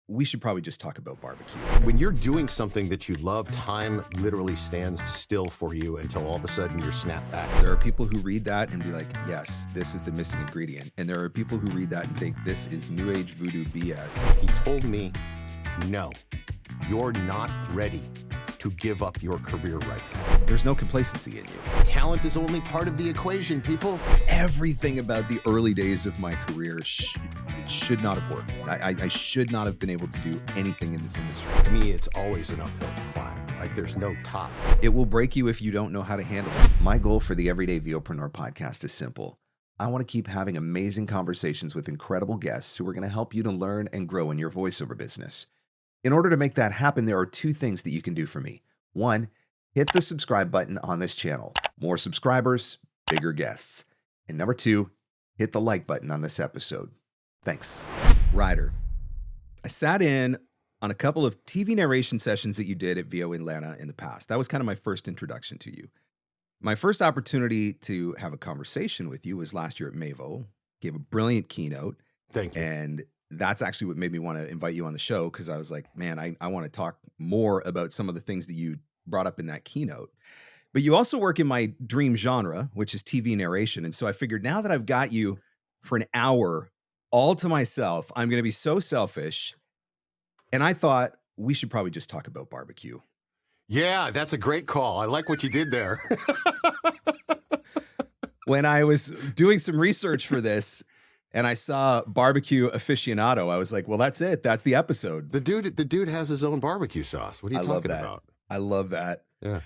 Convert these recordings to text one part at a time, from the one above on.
we should probably just talk about barbecue. When you're doing something that you love, time literally stands still for you until all of a sudden you're snapped back. There are people who read that and be like, yes, this is the missing ingredient. And there are people who read that and think this is new age voodoo BS. He told me, no, you're not ready to give up your career right now. There's no complacency in you. Talent is only part of the equation, people. Everything about the early days of my career should not have worked. I should not have been able to do anything in this industry. To me, it's always an uphill climb. Like there's no top. It will break you if you don't know how to handle it. My goal for the Everyday VOpreneur podcast is simple. I want to keep having amazing conversations with incredible guests who are going to help you to learn and grow in your voiceover business. In order to make that happen, there are two things that you can do for me. One, hit the subscribe button on this channel. More subscribers, bigger guests. And number two, hit the like button on this episode. Thanks. Ryder, I sat in on a couple of TV narration sessions that you did at VO Atlanta in the past. That was kind of my first introduction to you. My first opportunity to have a conversation with you was last year at Mavo. Gave a brilliant keynote. Thank you. And that's actually what made me want to invite you on the show, because I was like, man, I want to talk more about some of the things that you brought up in that keynote. But you also work in my dream genre, which is TV narration. And so I figured now that I've got you for an hour all to myself, I'm going to be so selfish. And I thought we should probably just talk about barbecue. Yeah, that's a great call. I like what you did there. When I was doing some research for this, and I saw barbecue aficionado, I was like, well, that's it. That's the episode. The dude has his own barbecue sauce. What are you talking about? I love that. Yeah.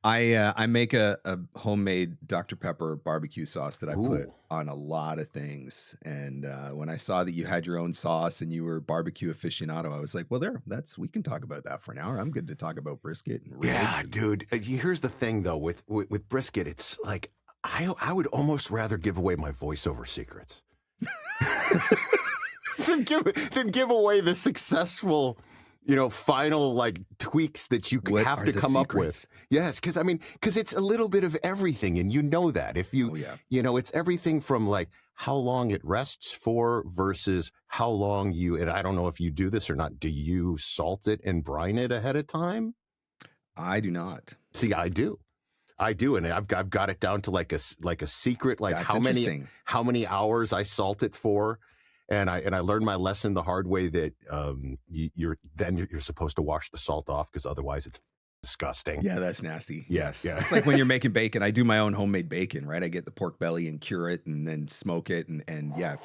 I make a homemade Dr. Pepper barbecue sauce that I put on a lot of things. And when I saw that you had your own sauce and you were barbecue aficionado, I was like, well, we can talk about that for an hour. I'm good to talk about brisket and ribs. Yeah, dude. Here's the thing though, with brisket, it's like, I would almost rather give away my voiceover secrets. than give away the successful, final like tweaks that you have to come up with. Yes, because it's a little bit of everything, and you know that if you, it's everything from like how long it rests for versus how long and I don't know if you do this or not. Do you salt it and brine it ahead of time? I do not. See, I do, and I've got it down to like a secret, like that's how many hours I salt it for, and I learned my lesson the hard way that you're supposed to wash the salt off because otherwise it's disgusting. Yeah, that's nasty. Yes, yeah. It's like when you're making bacon. I do my own homemade bacon, right? I get the pork belly and cure it and then smoke it, and yeah,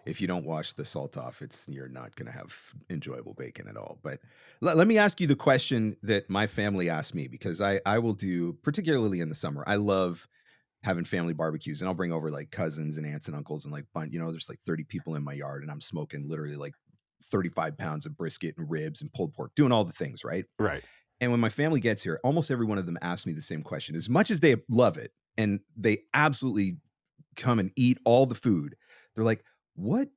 if you don't wash the salt off, you're not going to have enjoyable bacon at all. But let me ask you the question that my family asked me, because I will do, particularly in the summer, I love having family barbecues, and I'll bring over like cousins and aunts and uncles and like, there's like 30 people in my yard, and I'm smoking literally like 35 pounds of brisket and ribs and pulled pork, doing all the things, right? Right. And when my family gets here, almost every one of them asks me the same question. As much as they love it and they absolutely come and eat all the food, they're like, what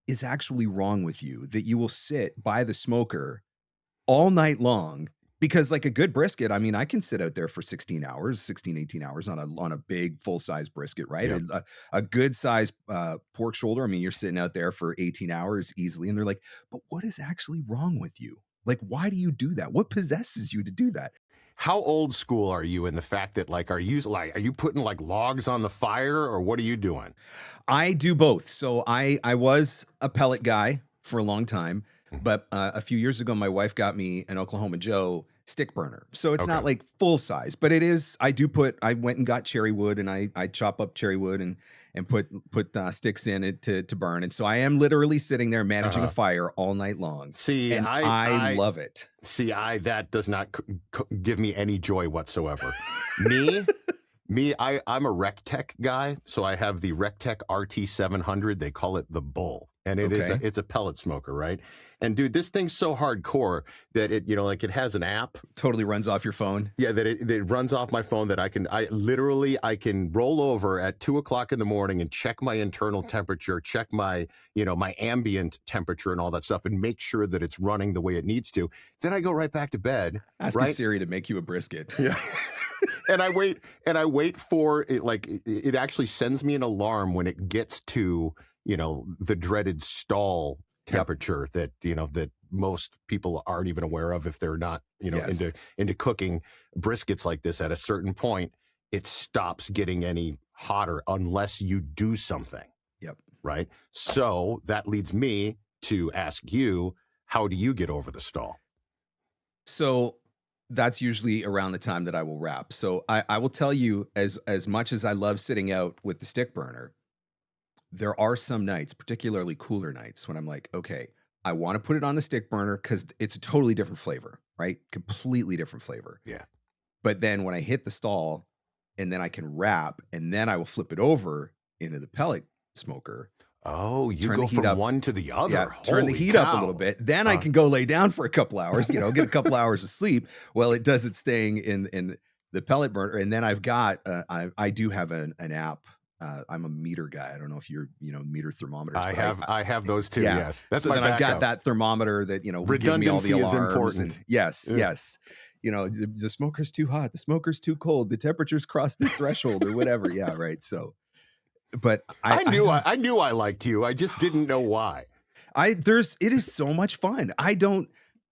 is actually wrong with you that you will sit by the smoker all night long? Because like a good brisket, I can sit out there for 18 hours on a big full-size brisket, right? Yeah. A good size pork shoulder. You're sitting out there for 18 hours easily. And they're like, but what is actually wrong with you? Like, why do you do that? What possesses you to do that? How old school are you in the fact that are you putting like logs on the fire, or what are you doing? I do both. So I was a pellet guy for a long time, but a few years ago, my wife got me an Oklahoma Joe stick burner. So it's not like full size, but it is. I went and got cherry wood, and I chop up cherry wood and put sticks in it to burn. And so I am literally sitting there managing a fire all night long. See, and I love it. See, that does not give me any joy whatsoever. I'm a RecTech guy, so I have the RecTech RT700. They call it the Bull, and it's a pellet smoker, right? And dude, this thing's so hardcore that it has an app. Totally runs off your phone. Yeah, that it runs off my phone. That I can roll over at 2:00 in the morning and check my internal temperature, check my my ambient temperature and all that stuff, and make sure that it's running the way it needs to. Then I go right back to bed. Ask Siri to make you a brisket. Yeah. And I wait for it. Like it actually sends me an alarm when it gets to the dreaded stall temperature that, that most people aren't even aware of if they're not, into cooking briskets like this. At a certain point, it stops getting any hotter unless you do something. Yep. Right. So that leads me to ask you, how do you get over the stall? So that's usually around the time that I will wrap. So I will tell you, as much as I love sitting out with the stick burner, there are some nights, particularly cooler nights, when I'm like, okay, I want to put it on the stick burner because it's a totally different flavor, right? Completely different flavor. Yeah. But then when I hit the stall and then I can wrap, and then I will flip it over into the pellet smoker. Oh, you go from one to the other. Yeah, turn the heat up a little bit. Then I can go lay down for a couple hours, get a couple hours of sleep while it does its thing in the pellet burner. And then I've got, I do have an app. I'm a meter guy. I don't know if you're, meter thermometers. I have those too. Yeah. Yes. That's so my then backup. I've got that thermometer that, will give me all the alarms. Redundancy is important. Yes. The smoker's too hot. The smoker's too cold. The temperature's crossed this threshold or whatever. Yeah. Right. So, but I knew I liked you. I just didn't know why. It is so much fun. I don't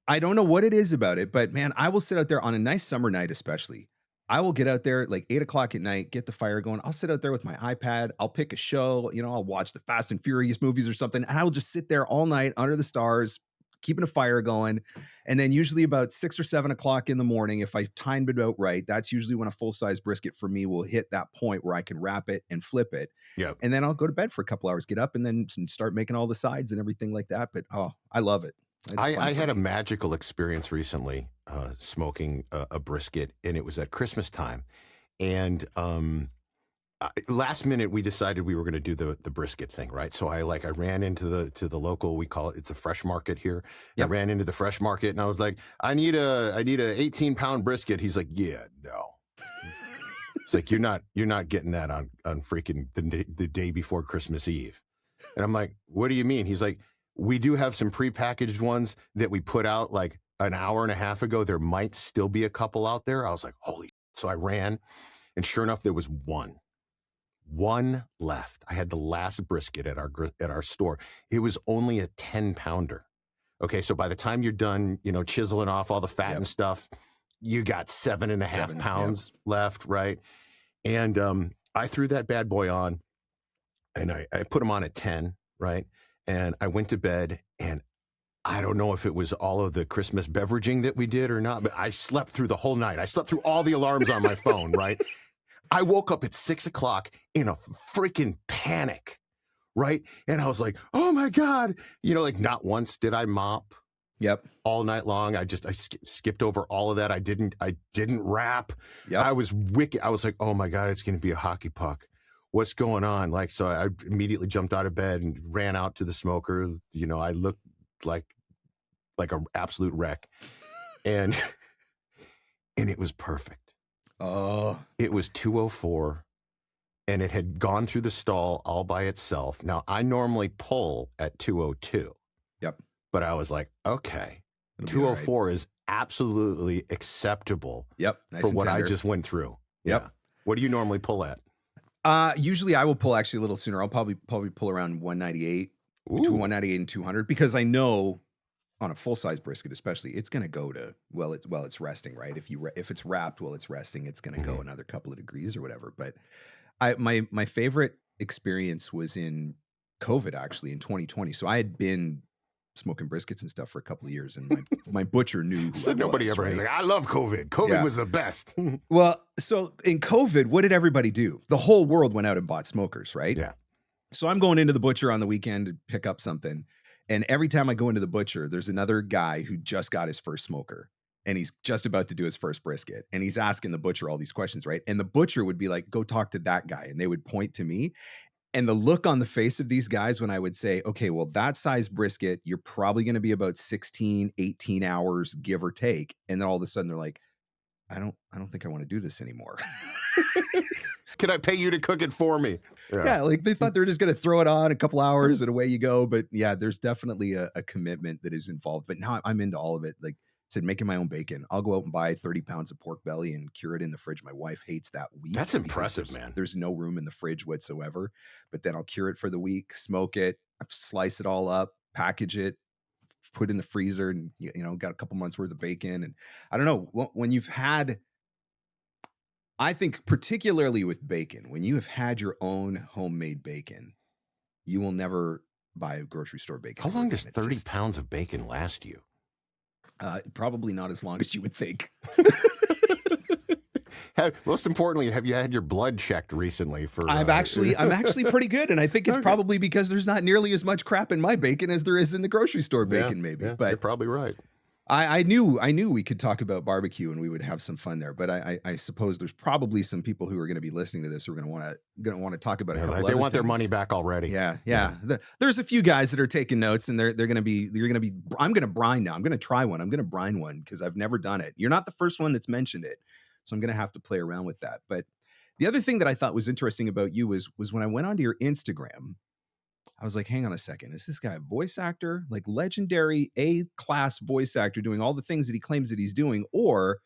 know what it is about it, but man, I will sit out there on a nice summer night, especially. I will get out there like 8 o'clock at night, get the fire going. I'll sit out there with my iPad. I'll pick a show, I'll watch the Fast and Furious movies or something. And I will just sit there all night under the stars, keeping a fire going. And then usually about 6 or 7 o'clock in the morning, if I timed it out right, that's usually when a full-size brisket for me will hit that point where I can wrap it and flip it. Yep. And then I'll go to bed for a couple hours, get up, and then start making all the sides and everything like that. But I love it. I had a magical experience recently smoking a brisket, and it was at Christmas time. And last minute, we decided we were going to do the brisket thing, right? So I ran into the local, we call it's a fresh market here. Yep. I ran into the fresh market, and I was like, I need a 18-pound brisket. He's like, yeah, no. It's like, you're not getting that on freaking the day before Christmas Eve. And I'm like, what do you mean? He's like, we do have some prepackaged ones that we put out like an hour and a half ago. There might still be a couple out there. I was like, holy. So I ran, and sure enough, there was one left. I had the last brisket at our store. It was only a 10-pounder. Okay, so by the time you're done, chiseling off all the fat and stuff, you got 7.5 pounds left, right? And I threw that bad boy on, and I put him on at 10, right? And I went to bed, and I don't know if it was all of the Christmas beveraging that we did or not, but I slept through the whole night. I slept through all the alarms on my phone, right? I woke up at 6 o'clock in a freaking panic, right? And I was like, oh my God. Not once did I mop. Yep. All night long. I skipped over all of that. I didn't wrap. Yep. I was wicked. I was like, oh my God, it's going to be a hockey puck. What's going on? So I immediately jumped out of bed and ran out to the smoker. I looked like an absolute wreck. And it was perfect. Oh. It was 2:04, and it had gone through the stall all by itself. Now, I normally pull at 2:02. Yep. But I was like, okay, 2:04 is absolutely acceptable. Yep. Nice for what tender. I just went through. Yep. Yeah. What do you normally pull at? Usually I will pull actually a little sooner. I'll probably pull around 198, between 198 and 200, because I know on a full-size brisket especially, it's going to go to, it's resting, right? If it's wrapped while it's resting, it's going to go another couple of degrees or whatever. But my favorite experience was in COVID, actually, in 2020. So I had been smoking briskets and stuff for a couple of years, and my butcher knew who so nobody ever was, right? Like, I love COVID. COVID was the best. Well, so in COVID, what did everybody do? The whole world went out and bought smokers, right? Yeah. So I'm going into the butcher on the weekend to pick up something. And every time I go into the butcher, there's another guy who just got his first smoker, and he's just about to do his first brisket. And he's asking the butcher all these questions, right? And the butcher would be like, go talk to that guy. And they would point to me. And the look on the face of these guys when I would say, okay, well, that size brisket, you're probably going to be about 16, 18 hours, give or take. And then all of a sudden they're like, I don't think I want to do this anymore. Can I pay you to cook it for me? Yeah, like they thought they were just going to throw it on a couple hours and away you go. But yeah, there's definitely a commitment that is involved. But now I'm into all of it. Like I said, making my own bacon. I'll go out and buy 30 pounds of pork belly and cure it in the fridge. My wife hates that week. That's impressive, man. There's no room in the fridge whatsoever. But then I'll cure it for the week, smoke it, slice it all up, package it, put it in the freezer, and got a couple months worth of bacon. And I don't know, when you've had, I think particularly with bacon, when you have had your own homemade bacon, you will never buy a grocery store bacon. How long does 30 pounds of bacon last you? Probably not as long as you would think. Most importantly, have you had your blood checked recently? I'm actually pretty good, and I think it's probably because there's not nearly as much crap in my bacon as there is in the grocery store bacon. Maybe, but you're probably right. I knew we could talk about barbecue and we would have some fun there, but I suppose there's probably some people who are going to be listening to this who are going to want to talk about it. They want their money back already. Yeah. There's a few guys that are taking notes, and they're going to be. I'm going to brine now. I'm going to try one. I'm going to brine one because I've never done it. You're not the first one that's mentioned it, so I'm going to have to play around with that. But the other thing that I thought was interesting about you was when I went onto your Instagram, I was like, hang on a second. Is this guy a voice actor? Like legendary A-class voice actor doing all the things that he claims that he's doing? Or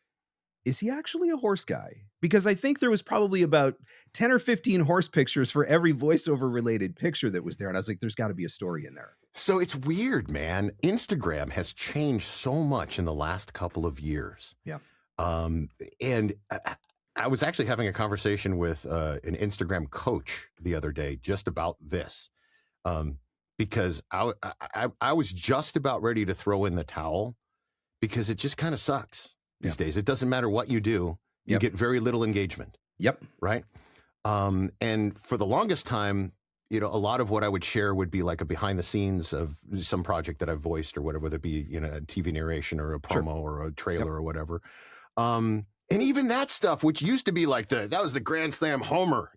is he actually a horse guy? Because I think there was probably about 10 or 15 horse pictures for every voiceover related picture that was there. And I was like, there's got to be a story in there. So it's weird, man. Instagram has changed so much in the last couple of years. Yeah. And I was actually having a conversation with an Instagram coach the other day just about this. Because I was just about ready to throw in the towel because it just kind of sucks these days. It doesn't matter what you do. You get very little engagement. Yep. Right. And for the longest time, a lot of what I would share would be like a behind the scenes of some project that I've voiced or whatever, whether it be, a TV narration or a promo or a trailer or whatever. And even that stuff, which used to be like that was the Grand Slam homer,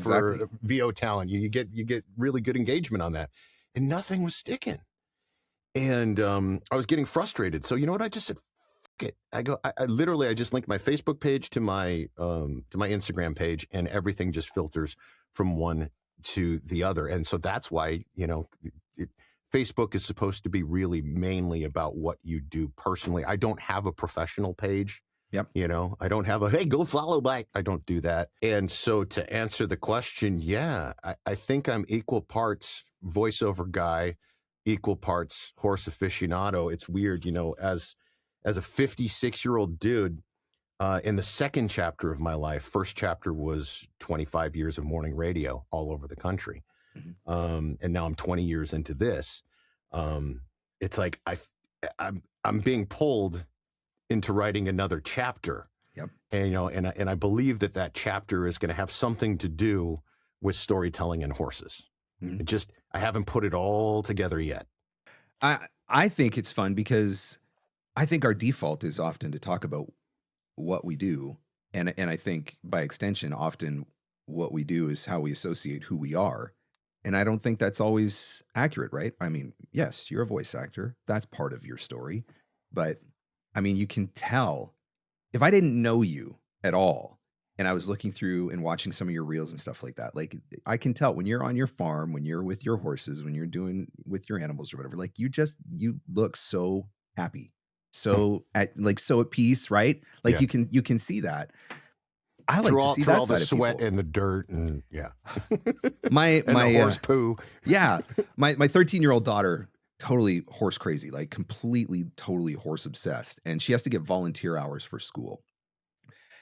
for VO talent. You get really good engagement on that, and nothing was sticking. And I was getting frustrated. So you know what? I just said, "Fuck it." I just linked my Facebook page to my Instagram page, and everything just filters from one to the other. And so that's why Facebook is supposed to be really mainly about what you do personally. I don't have a professional page. Yep. I don't have hey, go follow back. I don't do that. And so to answer the question, I think I'm equal parts voiceover guy, equal parts horse aficionado. It's weird, as a 56-year-old dude, in the second chapter of my life, first chapter was 25 years of morning radio all over the country. Mm-hmm. And now I'm 20 years into this. It's like I'm being pulled into writing another chapter. Yep. And and I believe that chapter is going to have something to do with storytelling and horses. Mm-hmm. I haven't put it all together yet. I think it's fun because I think our default is often to talk about what we do. And I think by extension, often what we do is how we associate who we are. And I don't think that's always accurate, right? I mean, yes, you're a voice actor. That's part of your story. But I mean, you can tell if I didn't know you at all and I was looking through and watching some of your reels and stuff like that, like I can tell when you're on your farm, when you're with your horses, when you're doing with your animals or whatever, like you look so happy, so at peace, right? Like you can see that. I like to see that all side the of sweat people. and the dirt and my the horse poo. Yeah. My 13-year-old daughter, totally horse crazy, like completely, totally horse obsessed. And she has to get volunteer hours for school.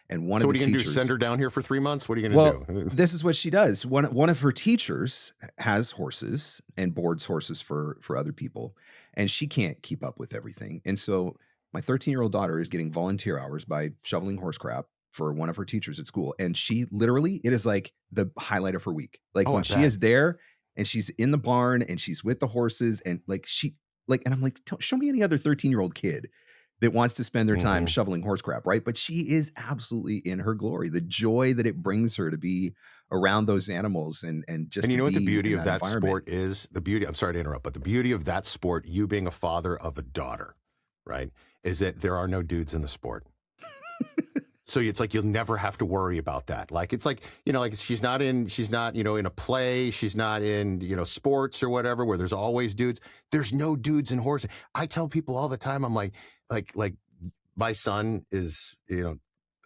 And what are you going to do? Send her down here for 3 months? What are you going to do? This is what she does. One of her teachers has horses and boards horses for other people. And she can't keep up with everything. And so my 13-year-old daughter is getting volunteer hours by shoveling horse crap for one of her teachers at school. And she literally, it is like the highlight of her week. Like when she is there, and she's in the barn and she's with the horses and and I'm like, show me any other 13-year-old kid that wants to spend their time shoveling horse crap, right? But she is absolutely in her glory. The joy that it brings her to be around those animals and just. And you know what the beauty of that sport is? I'm sorry to interrupt, but the beauty of that sport, you being a father of a daughter, right, is that there are no dudes in the sport. So it's like you'll never have to worry about that. Like it's like, like she's not in a play, she's not in, sports or whatever where there's always dudes. There's no dudes in horses. I tell people all the time, I'm like my son is,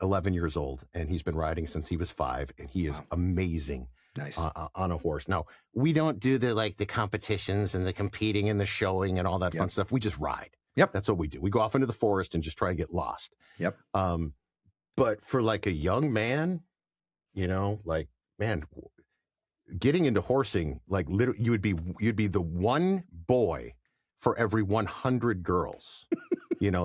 11 years old and he's been riding since he was 5 and he is amazing Nice. On a horse. Now, we don't do the competitions and the competing and the showing and all that fun stuff. We just ride. Yep. That's what we do. We go off into the forest and just try and get lost. Yep. But for like a young man, man, getting into horsing, like literally, you'd be the one boy for every 100 girls.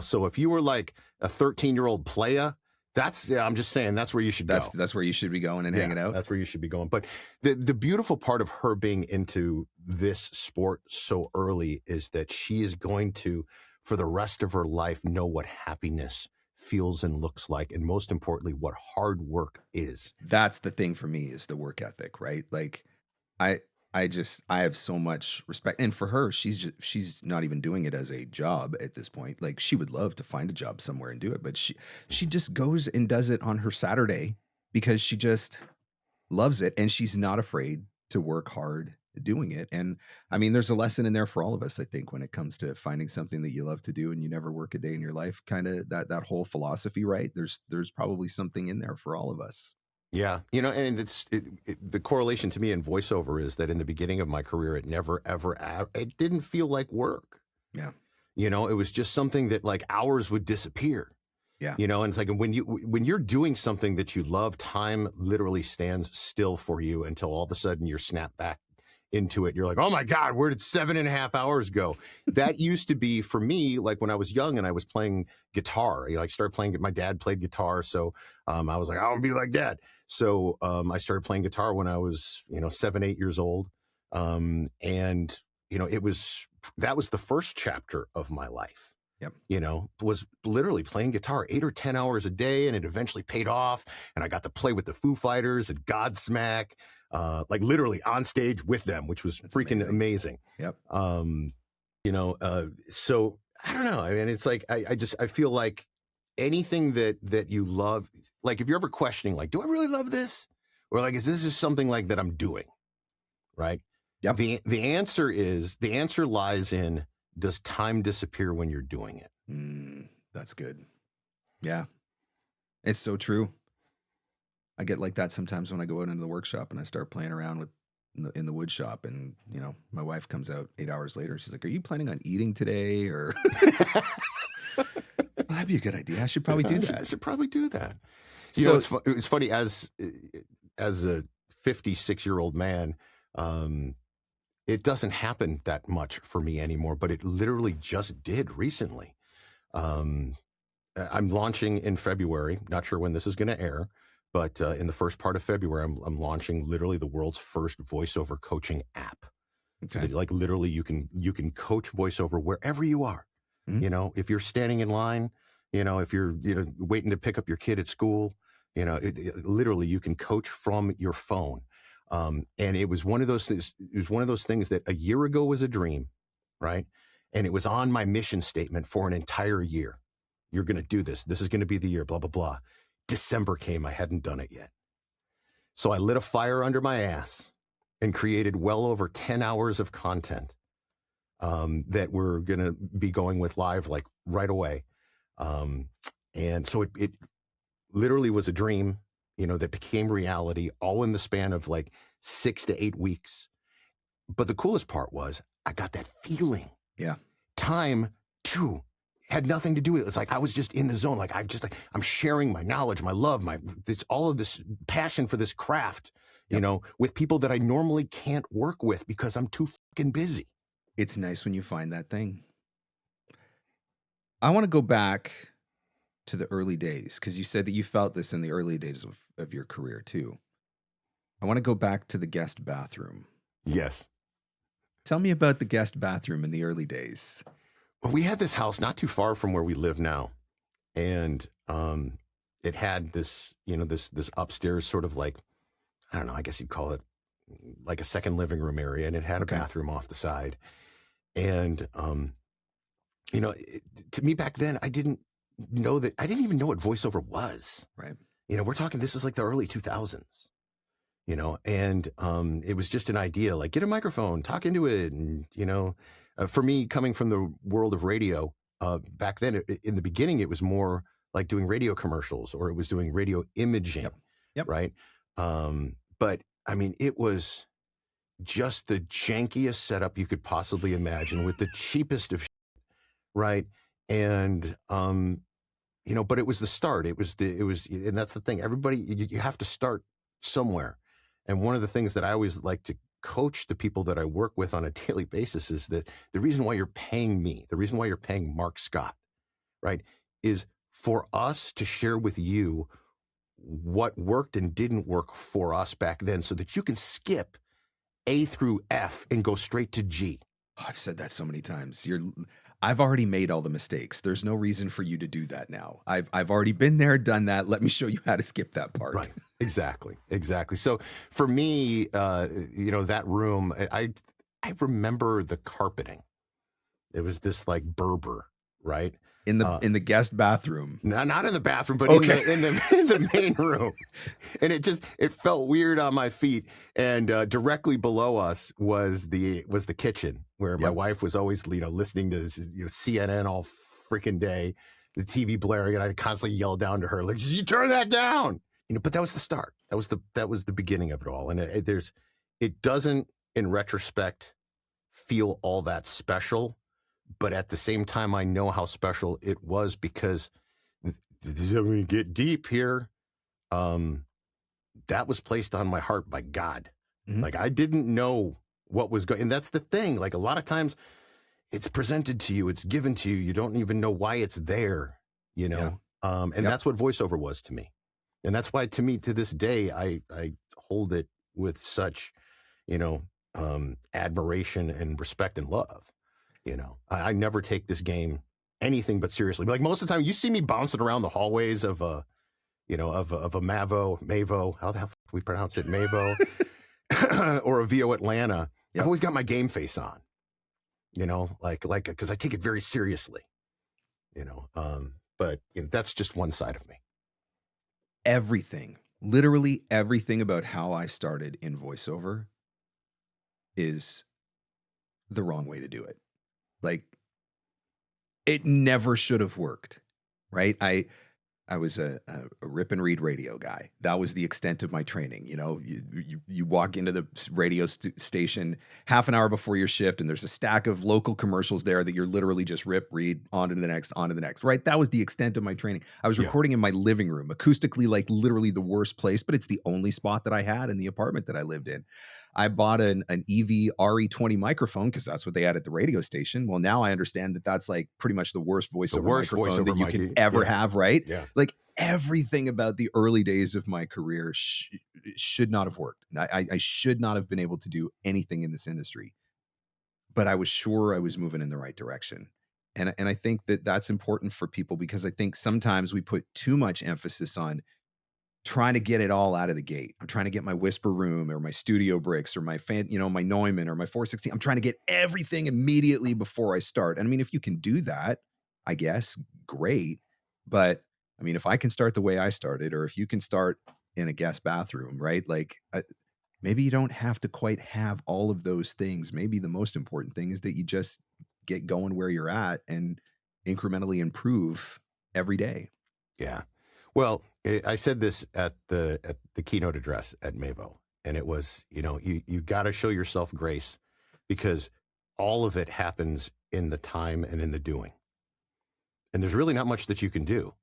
So if you were like a 13-year-old playa, I'm just saying that's where you should go. That's where you should be going and hanging out. That's where you should be going. But the beautiful part of her being into this sport so early is that she is going to, for the rest of her life, know what happiness feels and looks like, and most importantly, what hard work is. That's the thing for me, is the work ethic, right? Like I have so much respect. And for her, she's not even doing it as a job at this point. Like, she would love to find a job somewhere and do it, but she just goes and does it on her Saturday because she just loves it, and she's not afraid to work hard doing it. And I mean, there's a lesson in there for all of us, I think, when it comes to finding something that you love to do and you never work a day in your life, kind of that whole philosophy, right? There's probably something in there for all of us. Yeah. And the correlation to me in voiceover is that in the beginning of my career, it never, ever, it didn't feel like work. Yeah. It was just something that like hours would disappear. Yeah. And it's like when you're doing something that you love, time literally stands still for you until all of a sudden you're snapped back into it. You're like, oh my God, where did 7.5 hours go? That used to be for me, like when I was young and I was playing guitar, I started playing, my dad played guitar. So I was like, I want to be like Dad. So I started playing guitar when I was, 7, 8 years old. And that was the first chapter of my life. Yep. Was literally playing guitar 8 or 10 hours a day, and it eventually paid off. And I got to play with the Foo Fighters and Godsmack, like literally on stage with them, which was freaking amazing. Yep. So I don't know. I mean, it's like, I feel like anything that you love, like if you're ever questioning, like, do I really love this? Or like, is this just something like that I'm doing? Right. Yep. The answer lies in, does time disappear when you're doing it? That's good. Yeah. It's so true. I get like that sometimes when I go out into the workshop and I start playing around in the wood shop, and my wife comes out 8 hours later. She's like, "Are you planning on eating today?" Or well, that'd be a good idea. I should probably do that. I should probably do that. It's funny as a 56-year-old man. It doesn't happen that much for me anymore, but it literally just did recently. I'm launching in February. Not sure when this is going to air, but in the first part of February, I'm launching literally the world's first voiceover coaching app. Okay. So that, like, literally you can coach voiceover wherever you are. Mm-hmm. If you're standing in line, if you're waiting to pick up your kid at school, literally you can coach from your phone. And it was one of those things. It was one of those things that a year ago was a dream, right? And it was on my mission statement for an entire year. You're going to do this. This is going to be the year. Blah blah blah. December came. I hadn't done it yet, so I lit a fire under my ass and created well over 10 hours of content that we're going to be going with live like right away. And so it literally was a dream, that became reality all in the span of like 6 to 8 weeks. But the coolest part was I got that feeling. Yeah. Time too had nothing to do with it. It's like I was just in the zone. Like I'm sharing my knowledge, my love, all of this passion for this craft, yep. With people that I normally can't work with because I'm too fucking busy. It's nice when you find that thing. I want to go back to the early days, because you said that you felt this in the early days of your career too. I want to go back to the guest bathroom. Yes. Tell me about the guest bathroom in the early days. Well, we had this house not too far from where we live now. And it had this, this upstairs sort of like, I don't know, I guess you'd call it like a second living room area. And it had a bathroom off the side. And, to me back then, I didn't even know what voiceover was. Right. We're talking, this was like the early 2000s, and it was just an idea, like get a microphone, talk into it. And, for me, coming from the world of radio, back then, in the beginning, it was more like doing radio commercials, or it was doing radio imaging. Yep. Right. But I mean, it was just the jankiest setup you could possibly imagine with the cheapest of shit, right? And, but it was the start. And that's the thing. Everybody, you have to start somewhere. And one of the things that I always like to coach the people that I work with on a daily basis is that the reason why you're paying me, the reason why you're paying Marc Scott, right, is for us to share with you what worked and didn't work for us back then so that you can skip A through F and go straight to G. Oh, I've said that so many times. I've already made all the mistakes. There's no reason for you to do that now. I've already been there, done that. Let me show you how to skip that part. Right. Exactly. So for me, that room, I remember the carpeting. It was this like Berber, right? In the guest bathroom. No, not in the bathroom, but okay. in the main room. And it felt weird on my feet. And directly below us was the kitchen where my wife was always listening to this, CNN all freaking day, the TV blaring, and I'd constantly yell down to her like, "You turn that down!" But that was the start. That was the beginning of it all. And it doesn't, in retrospect, feel all that special. But at the same time, I know how special it was because, we get deep here, that was placed on my heart by God. Mm-hmm. Like, I didn't know what was going, and that's the thing. Like, a lot of times, it's presented to you, it's given to you, you don't even know why it's there, Yeah. That's what voiceover was to me. And that's why, to me, to this day, I hold it with such, admiration and respect and love. I never take this game anything but seriously. Like most of the time, you see me bouncing around the hallways of a Mavo, how the hell we pronounce it, Mavo, or a VO Atlanta. Yep. I've always got my game face on, because I take it very seriously, but that's just one side of me. Literally everything about how I started in voiceover is the wrong way to do it. Like, it never should have worked, right? I was a rip and read radio guy. That was the extent of my training. You walk into the radio station half an hour before your shift, and there's a stack of local commercials there that you're literally just rip, read, on to the next, right? That was the extent of my training. I was recording in my living room, acoustically, like literally the worst place, but it's the only spot that I had in the apartment that I lived in. I bought an EV RE20 microphone because that's what they had at the radio station. Well, now I understand that that's like pretty much the worst voiceover microphone that you can ever have, right? Yeah. Like, everything about the early days of my career should not have worked. I should not have been able to do anything in this industry, but I was sure I was moving in the right direction. And I think that that's important for people, because I think sometimes we put too much emphasis on trying to get it all out of the gate. I'm trying to get my Whisper Room or my Studio Bricks or my my Neumann or my 416. I'm trying to get everything immediately before I start. And I mean, if you can do that, I guess, great. But I mean, if I can start the way I started, or if you can start in a guest bathroom, right? Like, maybe you don't have to quite have all of those things. Maybe the most important thing is that you just get going where you're at and incrementally improve every day. Yeah. Well, I said this at the keynote address at Mavo, and it was, you got to show yourself grace, because all of it happens in the time and in the doing. And there's really not much that you can do,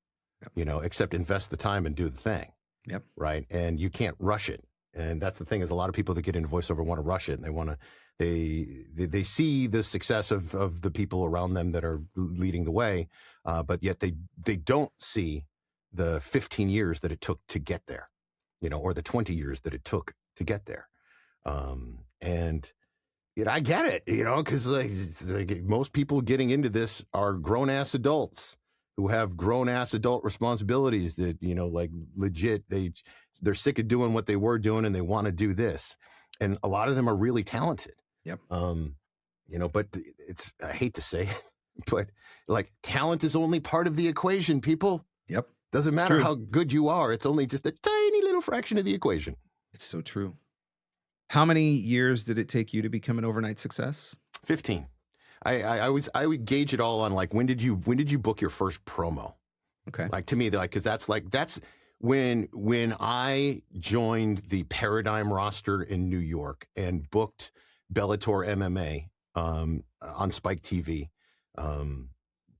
except invest the time and do the thing. Yep. Right. And you can't rush it. And that's the thing, is a lot of people that get into voiceover want to rush it, and they see the success of the people around them that are leading the way, but yet they don't see the 15 years that it took to get there, or the 20 years that it took to get there. And I get it, because like most people getting into this are grown-ass adults who have grown-ass adult responsibilities that, like legit, they're sick of doing what they were doing and they want to do this. And a lot of them are really talented. Yep. But I hate to say it, but like, talent is only part of the equation, people. Yep. Doesn't matter how good you are. It's only just a tiny little fraction of the equation. It's so true. How many years did it take you to become an overnight success? 15. I would gauge it all on, like, when did you book your first promo? Okay. Like, to me, because that's when I joined the Paradigm roster in New York and booked Bellator MMA on Spike TV,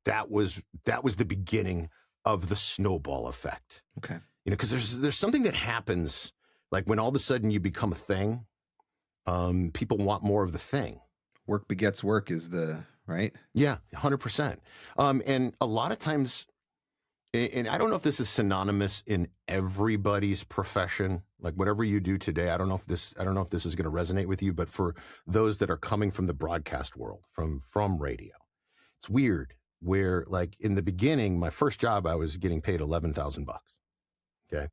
that was the beginning of the snowball effect. Okay. Because there's something that happens, like when all of a sudden you become a thing, people want more of the thing. Work begets work is right? Yeah, 100%. And a lot of times, and I don't know if this is synonymous in everybody's profession, like whatever you do today. I don't know if this is going to resonate with you, but for those that are coming from the broadcast world, from radio, it's weird. Where like in the beginning, my first job, I was getting paid $11,000. Okay,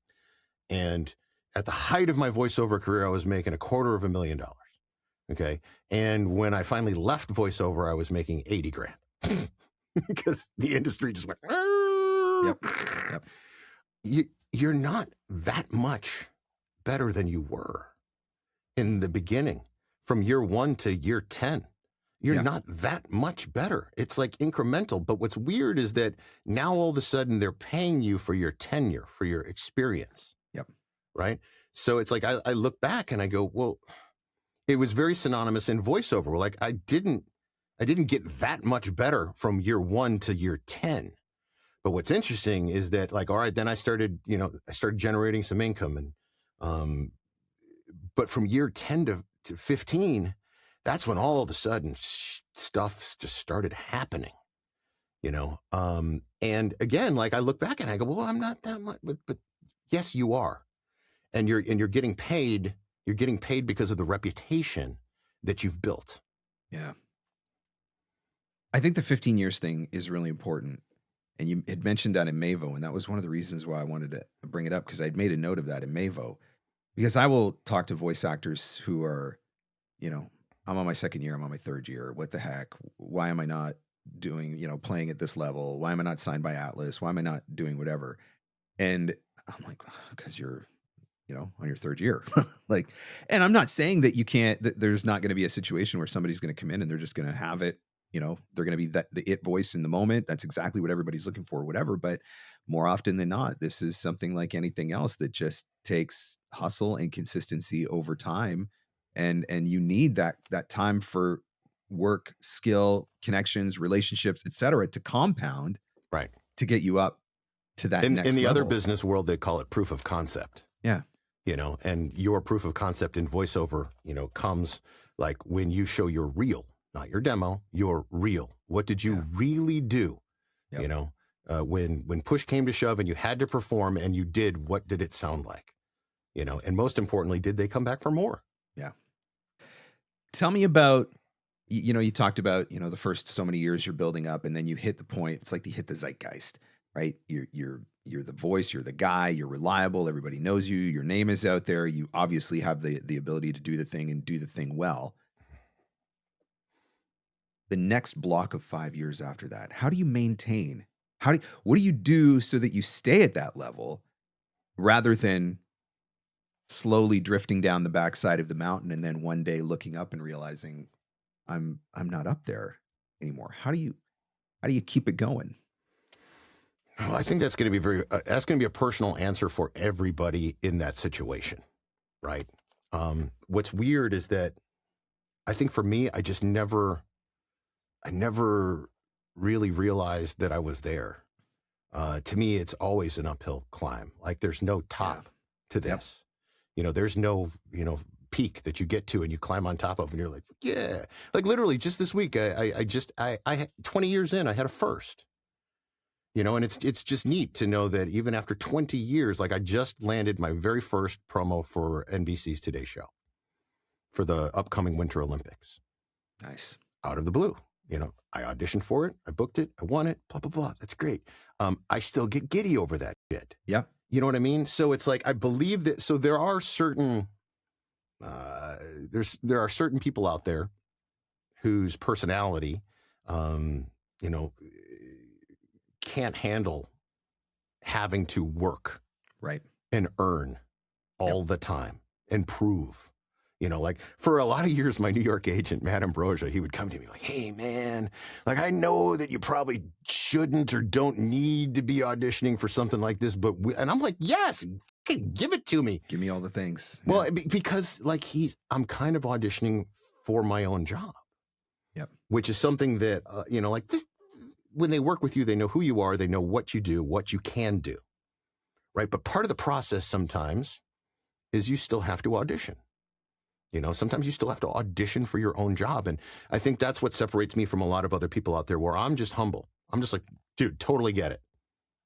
and at the height of my voiceover career, I was making $250,000. Okay, and when I finally left voiceover, I was making $80,000 because the industry just went. Yep. You're not that much better than you were in the beginning. From year 1 to year 10, you're not that much better. It's like incremental. But what's weird is that now all of a sudden they're paying you for your tenure, for your experience. Yep. Right. So it's like I look back and I go, well, it was very synonymous in voiceover. Like I didn't get that much better from year 1 to year 10. But what's interesting is that, like, all right, then I started generating some income, and but from year 10 to 15, that's when all of a sudden stuff just started happening, And again, like I look back and I go, well, I'm not that much, but yes, you are, and you're getting paid. You're getting paid because of the reputation that you've built. Yeah, I think the 15 years thing is really important. And you had mentioned that in Mavo, and that was one of the reasons why I wanted to bring it up, because I'd made a note of that in Mavo. Because I will talk to voice actors who are, I'm on my second year, I'm on my third year. What the heck? Why am I not doing, playing at this level? Why am I not signed by Atlas? Why am I not doing whatever? And I'm like, because you're, on your third year. And I'm not saying that you can't, that there's not going to be a situation where somebody's going to come in and they're just going to have it. They're going to be the it voice in the moment. That's exactly what everybody's looking for, whatever. But more often than not, this is something like anything else that just takes hustle and consistency over time. And you need that time for work, skill, connections, relationships, et cetera, to compound, right, to get you up to that next level. In the other business world, they call it proof of concept. Yeah. And your proof of concept in voiceover, comes like when you show your reel. Not your demo, your real. What did you really do? Yep. When push came to shove and you had to perform and you did, what did it sound like? And most importantly, did they come back for more? Yeah. Tell me about, you talked about, the first so many years you're building up, and then you hit the point. It's like you hit the zeitgeist, right? You're the voice, you're the guy, you're reliable. Everybody knows you. Your name is out there. You obviously have the ability to do the thing and do the thing well. The next block of 5 years after that, how do you maintain? What do you do so that you stay at that level rather than slowly drifting down the backside of the mountain and then one day looking up and realizing I'm not up there anymore? How do you keep it going? Well, I think that's going to be that's going to be a personal answer for everybody in that situation, right? What's weird is that I think for me, I never really realized that I was there. To me, it's always an uphill climb. Like there's no top to this. Yep. There's no, peak that you get to and you climb on top of and you're like, yeah. Like literally just this week, I 20 years in, I had a first. And it's just neat to know that even after 20 years, like I just landed my very first promo for NBC's Today Show for the upcoming Winter Olympics. Nice. Out of the blue. I auditioned for it. I booked it. I won it. Blah, blah, blah. That's great. I still get giddy over that shit. Yeah. You know what I mean? So it's like, I believe that, so there are certain, there are certain people out there whose personality, can't handle having to work. Right. And earn all the time and prove. Like for a lot of years, my New York agent, Matt Ambrosia, he would come to me like, hey, man, like I know that you probably shouldn't or don't need to be auditioning for something like this, but and I'm like, yes, give it to me. Give me all the things. Well, because like I'm kind of auditioning for my own job. Yep. Which is something that, like this, when they work with you, they know who you are, they know what you do, what you can do. Right. But part of the process sometimes is you still have to audition. Sometimes you still have to audition for your own job. And I think that's what separates me from a lot of other people out there where I'm just humble. I'm just like, dude, totally get it.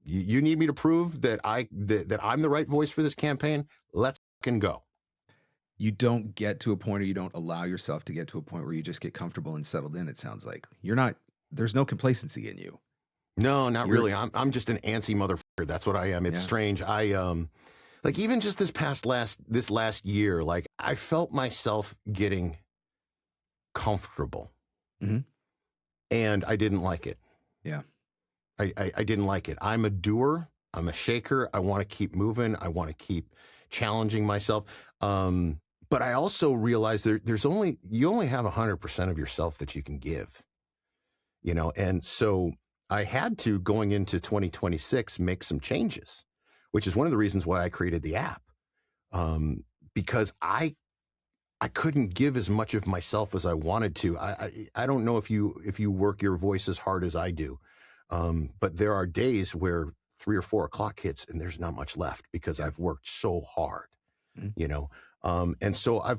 You need me to prove that that I'm the right voice for this campaign? Let's fucking go. You don't get to a point, or you don't allow yourself to get to a point where you just get comfortable and settled in. It sounds like there's no complacency in you. No, not really. I'm just an antsy motherfucker. That's what I am. It's strange. Like even just this last year, like I felt myself getting comfortable, and I didn't like it. Yeah, I didn't like it. I'm a doer. I'm a shaker. I want to keep moving. I want to keep challenging myself. But I also realized you only have 100% of yourself that you can give. And so I had to, going into 2026, make some changes, which is one of the reasons why I created the app, because I couldn't give as much of myself as I wanted to. I don't know if you work your voice as hard as I do, but there are days where 3 or 4 o'clock hits and there's not much left because I've worked so hard, and so I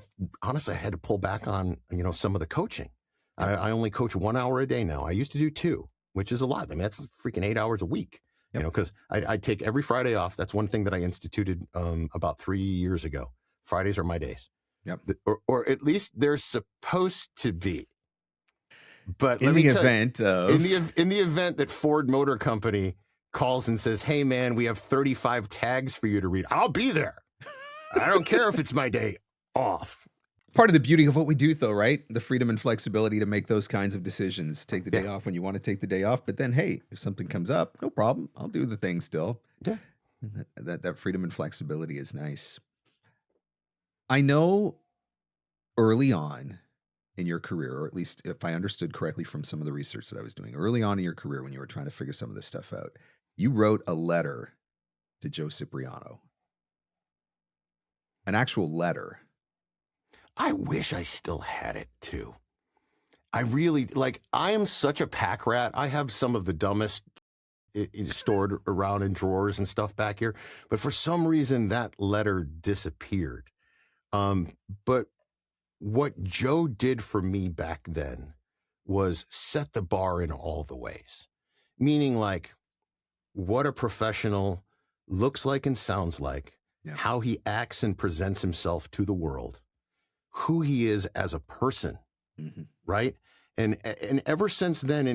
had to pull back on some of the coaching. I only coach 1 hour a day now. I used to do 2, which is a lot. I mean, that's freaking 8 hours a week. Because I take every Friday off. That's one thing that I instituted about 3 years ago. Fridays are my days. Yep. Or at least they're supposed to be. But in the event that Ford Motor Company calls and says, "Hey man, we have 35 tags for you to read," I'll be there. I don't care if it's my day off. Part of the beauty of what we do, though, right? The freedom and flexibility to make those kinds of decisions. Take the day off when you want to take the day off. But then, hey, if something comes up, no problem. I'll do the thing still. Yeah. That freedom and flexibility is nice. I know early on in your career, or at least if I understood correctly from some of the research that I was doing, early on in your career when you were trying to figure some of this stuff out, you wrote a letter to Joe Cipriano. An actual letter. I wish I still had it too. I really, I am such a pack rat. I have some of the dumbest stored around in drawers and stuff back here. But for some reason, that letter disappeared. But what Joe did for me back then was set the bar in all the ways. Meaning what a professional looks like and sounds like, how he acts and presents himself to the world, who he is as a person, right? And ever since then,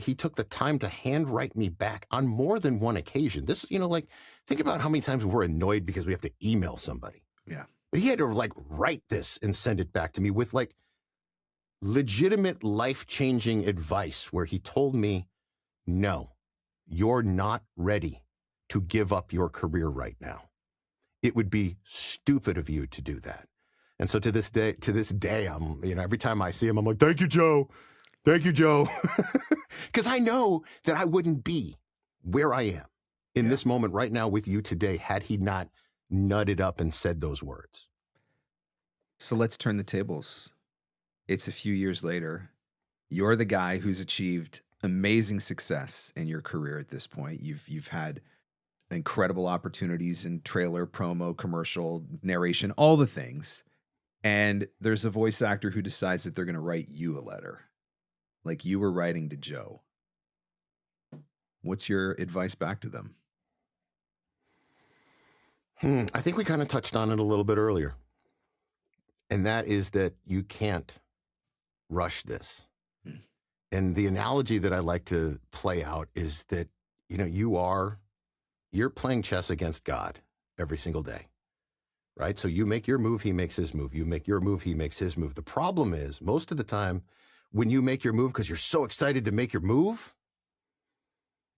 he took the time to handwrite me back on more than one occasion. This, think about how many times we're annoyed because we have to email somebody. Yeah. But he had to write this and send it back to me with legitimate life-changing advice where he told me, no, you're not ready to give up your career right now. It would be stupid of you to do that. And so to this day, I'm, every time I see him, I'm like, thank you, Joe. Thank you, Joe. Because I know that I wouldn't be where I am in this moment right now with you today had he not nutted up and said those words. So let's turn the tables. It's a few years later. You're the guy who's achieved amazing success in your career at this point. You've had incredible opportunities in trailer, promo, commercial, narration, all the things. And there's a voice actor who decides that they're going to write you a letter, like you were writing to Joe. What's your advice back to them? I think we kind of touched on it a little bit earlier. And that is that you can't rush this. And the analogy that I like to play out is that, you're playing chess against God every single day. Right? So you make your move, he makes his move. You make your move, he makes his move. The problem is, most of the time, when you make your move because you're so excited to make your move,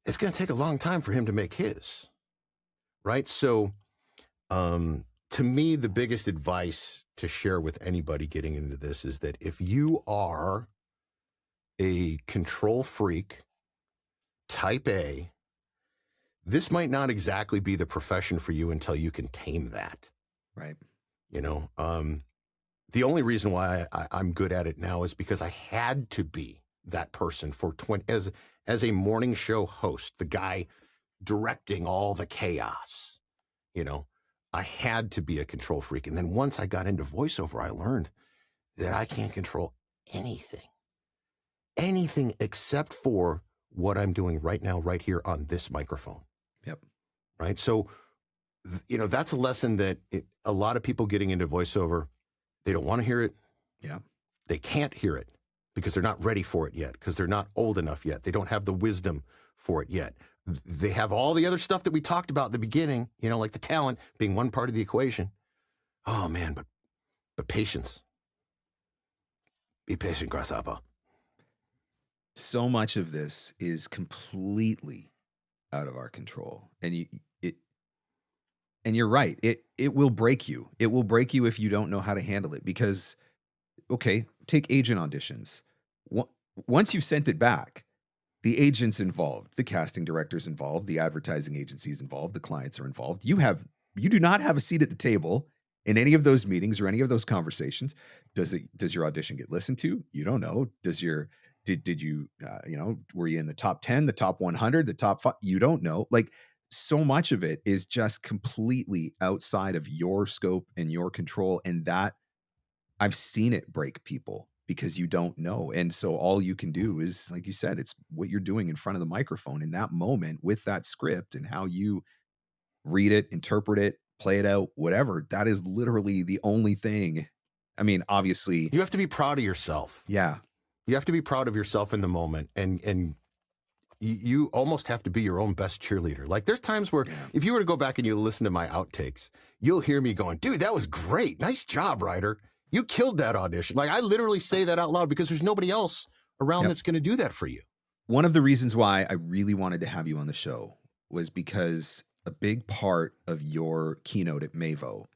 it's going to take a long time for him to make his. Right? So, to me, the biggest advice to share with anybody getting into this is that if you are a control freak, type A, this might not exactly be the profession for you until you can tame that. Right. You know, the only reason why I'm good at it now is because I had to be that person for 20 as a morning show host, the guy directing all the chaos. You know, I had to be a control freak. And then once I got into voiceover, I learned that I can't control anything except for what I'm doing right now, right here on this microphone. Yep. Right. So, you know, that's a lesson that a lot of people getting into voiceover, they don't want to hear it. Yeah. They can't hear it because they're not ready for it yet, because they're not old enough yet. They don't have the wisdom for it yet. They have all the other stuff that we talked about at the beginning, you know, like the talent being one part of the equation. Oh, man, but patience. Be patient, grasshopper. So much of this is completely out of our control. And you're right. It will break you. It will break you if you don't know how to handle it. Because, okay, take agent auditions. Once you've sent it back, the agent's involved, the casting director's involved, the advertising agency's involved, the clients are involved. You do not have a seat at the table in any of those meetings or any of those conversations. Does your audition get listened to? You don't know. Did you were you in the top 10, the top 100, the top 5? You don't know. Like, so much of it is just completely outside of your scope and your control. And that I've seen it break people because you don't know. And so all you can do is, like you said, it's what you're doing in front of the microphone in that moment with that script and how you read it, interpret it, play it out, whatever. That is literally the only thing. I mean, obviously you have to be proud of yourself. Yeah. You have to be proud of yourself in the moment, and you almost have to be your own best cheerleader. Like, there's times where if you were to go back and you listen to my outtakes, you'll hear me going, dude, that was great. Nice job, Ryder. You killed that audition. Like, I literally say that out loud because there's nobody else around that's going to do that for you. One of the reasons why I really wanted to have you on the show was because a big part of your keynote at Mavo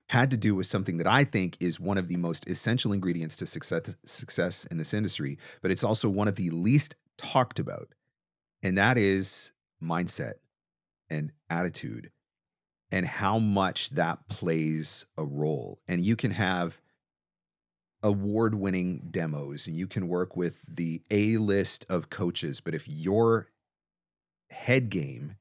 had to do with something that I think is one of the most essential ingredients to success in this industry, but it's also one of the least talked about. And that is mindset and attitude and how much that plays a role. And you can have award-winning demos and you can work with the A-list of coaches, but if your head game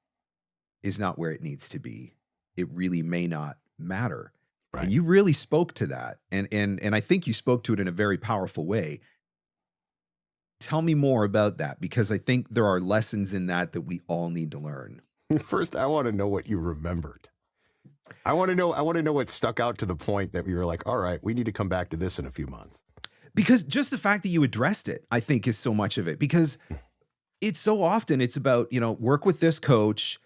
is not where it needs to be, it really may not matter. Right. And you really spoke to that. And I think you spoke to it in a very powerful way. Tell me more about that, because I think there are lessons in that we all need to learn. First, I want to know what you remembered. I want to know what stuck out to the point that you were like, all right, we need to come back to this in a few months. Because just the fact that you addressed it, I think, is so much of it. Because it's so often it's about, work with this coach,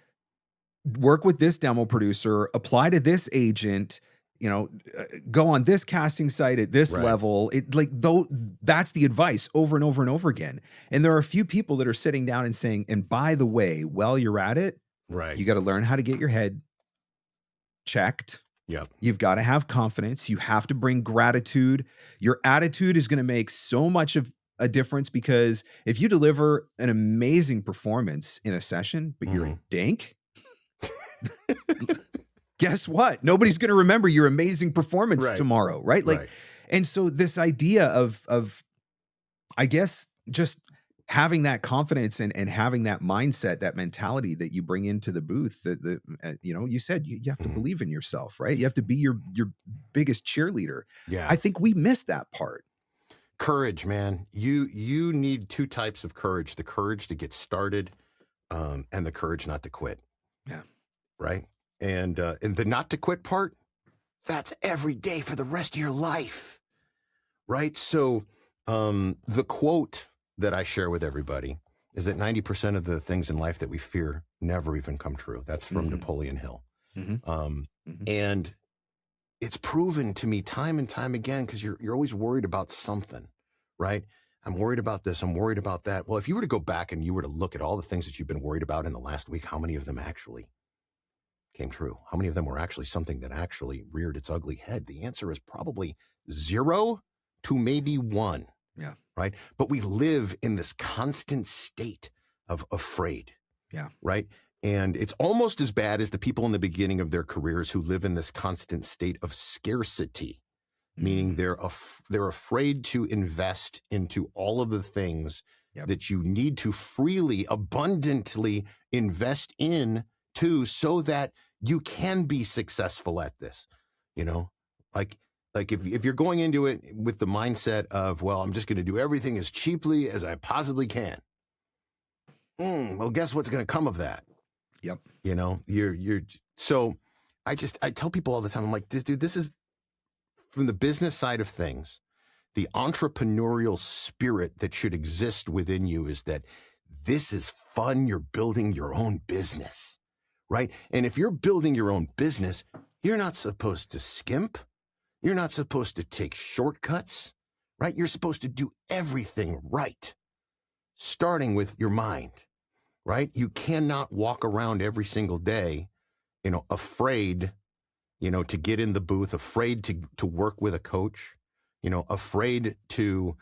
work with this demo producer, apply to this agent, go on this casting site at this level. That's the advice over and over and over again. And there are a few people that are sitting down and saying, and by the way, while you're at it, you got to learn how to get your head checked. Yep. You've got to have confidence. You have to bring gratitude. Your attitude is going to make so much of a difference, because if you deliver an amazing performance in a session, but you're a dink, guess what? Nobody's going to remember your amazing performance tomorrow, right? And so this idea of, I guess, just having that confidence and having that mindset, that mentality that you bring into the booth, you said you have to believe in yourself, right? You have to be your biggest cheerleader. Yeah. I think we missed that part. Courage, man. You need two types of courage: the courage to get started, and the courage not to quit. Yeah. Right. And the not to quit part, that's every day for the rest of your life. Right. So the quote that I share with everybody is that 90% of the things in life that we fear never even come true. That's from Napoleon Hill. And it's proven to me time and time again, because you're always worried about something, right? I'm worried about this. I'm worried about that. Well, if you were to go back and you were to look at all the things that you've been worried about in the last week, how many of them actually came true? How many of them were actually something that actually reared its ugly head? The answer is probably 0 to maybe 1. Yeah. Right. But we live in this constant state of afraid. Yeah. Right. And it's almost as bad as the people in the beginning of their careers who live in this constant state of scarcity, meaning they're afraid to invest into all of the things that you need to freely, abundantly invest in to, so that you can be successful at this. You know, like if you're going into it with the mindset of, well, I'm just going to do everything as cheaply as I possibly can. Well, guess what's going to come of that? Yep. You know, so I tell people all the time, I'm like, dude, this is from the business side of things. The entrepreneurial spirit that should exist within you is that this is fun. You're building your own business, right? And if you're building your own business, you're not supposed to skimp. You're not supposed to take shortcuts, right? You're supposed to do everything right, starting with your mind, right? You cannot walk around every single day, afraid, to get in the booth, afraid to work with a coach, afraid to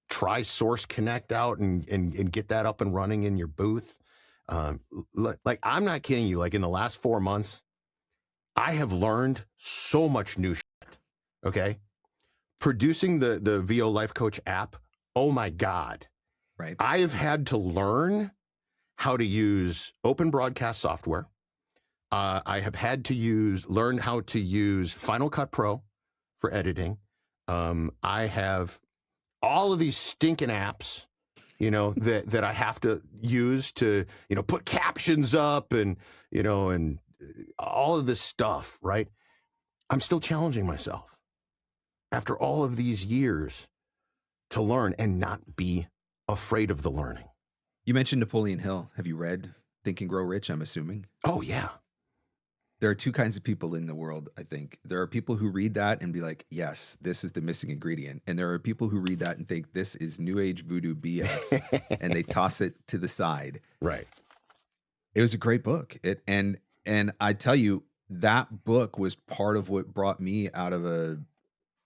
try Source Connect out and get that up and running in your booth. Like, I'm not kidding you. Like, in the last 4 months, I have learned so much new shit. Okay. Producing the VO Life Coach app. Oh my God. Right. I have had to learn how to use open broadcast software. I have had to learn how to use Final Cut Pro for editing. I have all of these stinking apps, that I have to use to, put captions up and all of this stuff, right? I'm still challenging myself after all of these years to learn and not be afraid of the learning. You mentioned Napoleon Hill. Have you read Think and Grow Rich, I'm assuming? Oh, yeah. There are two kinds of people in the world, I think. There are people who read that and be like, yes, this is the missing ingredient. And there are people who read that and think this is New Age voodoo BS, and they toss it to the side. Right. It was a great book. And I tell you, that book was part of what brought me out of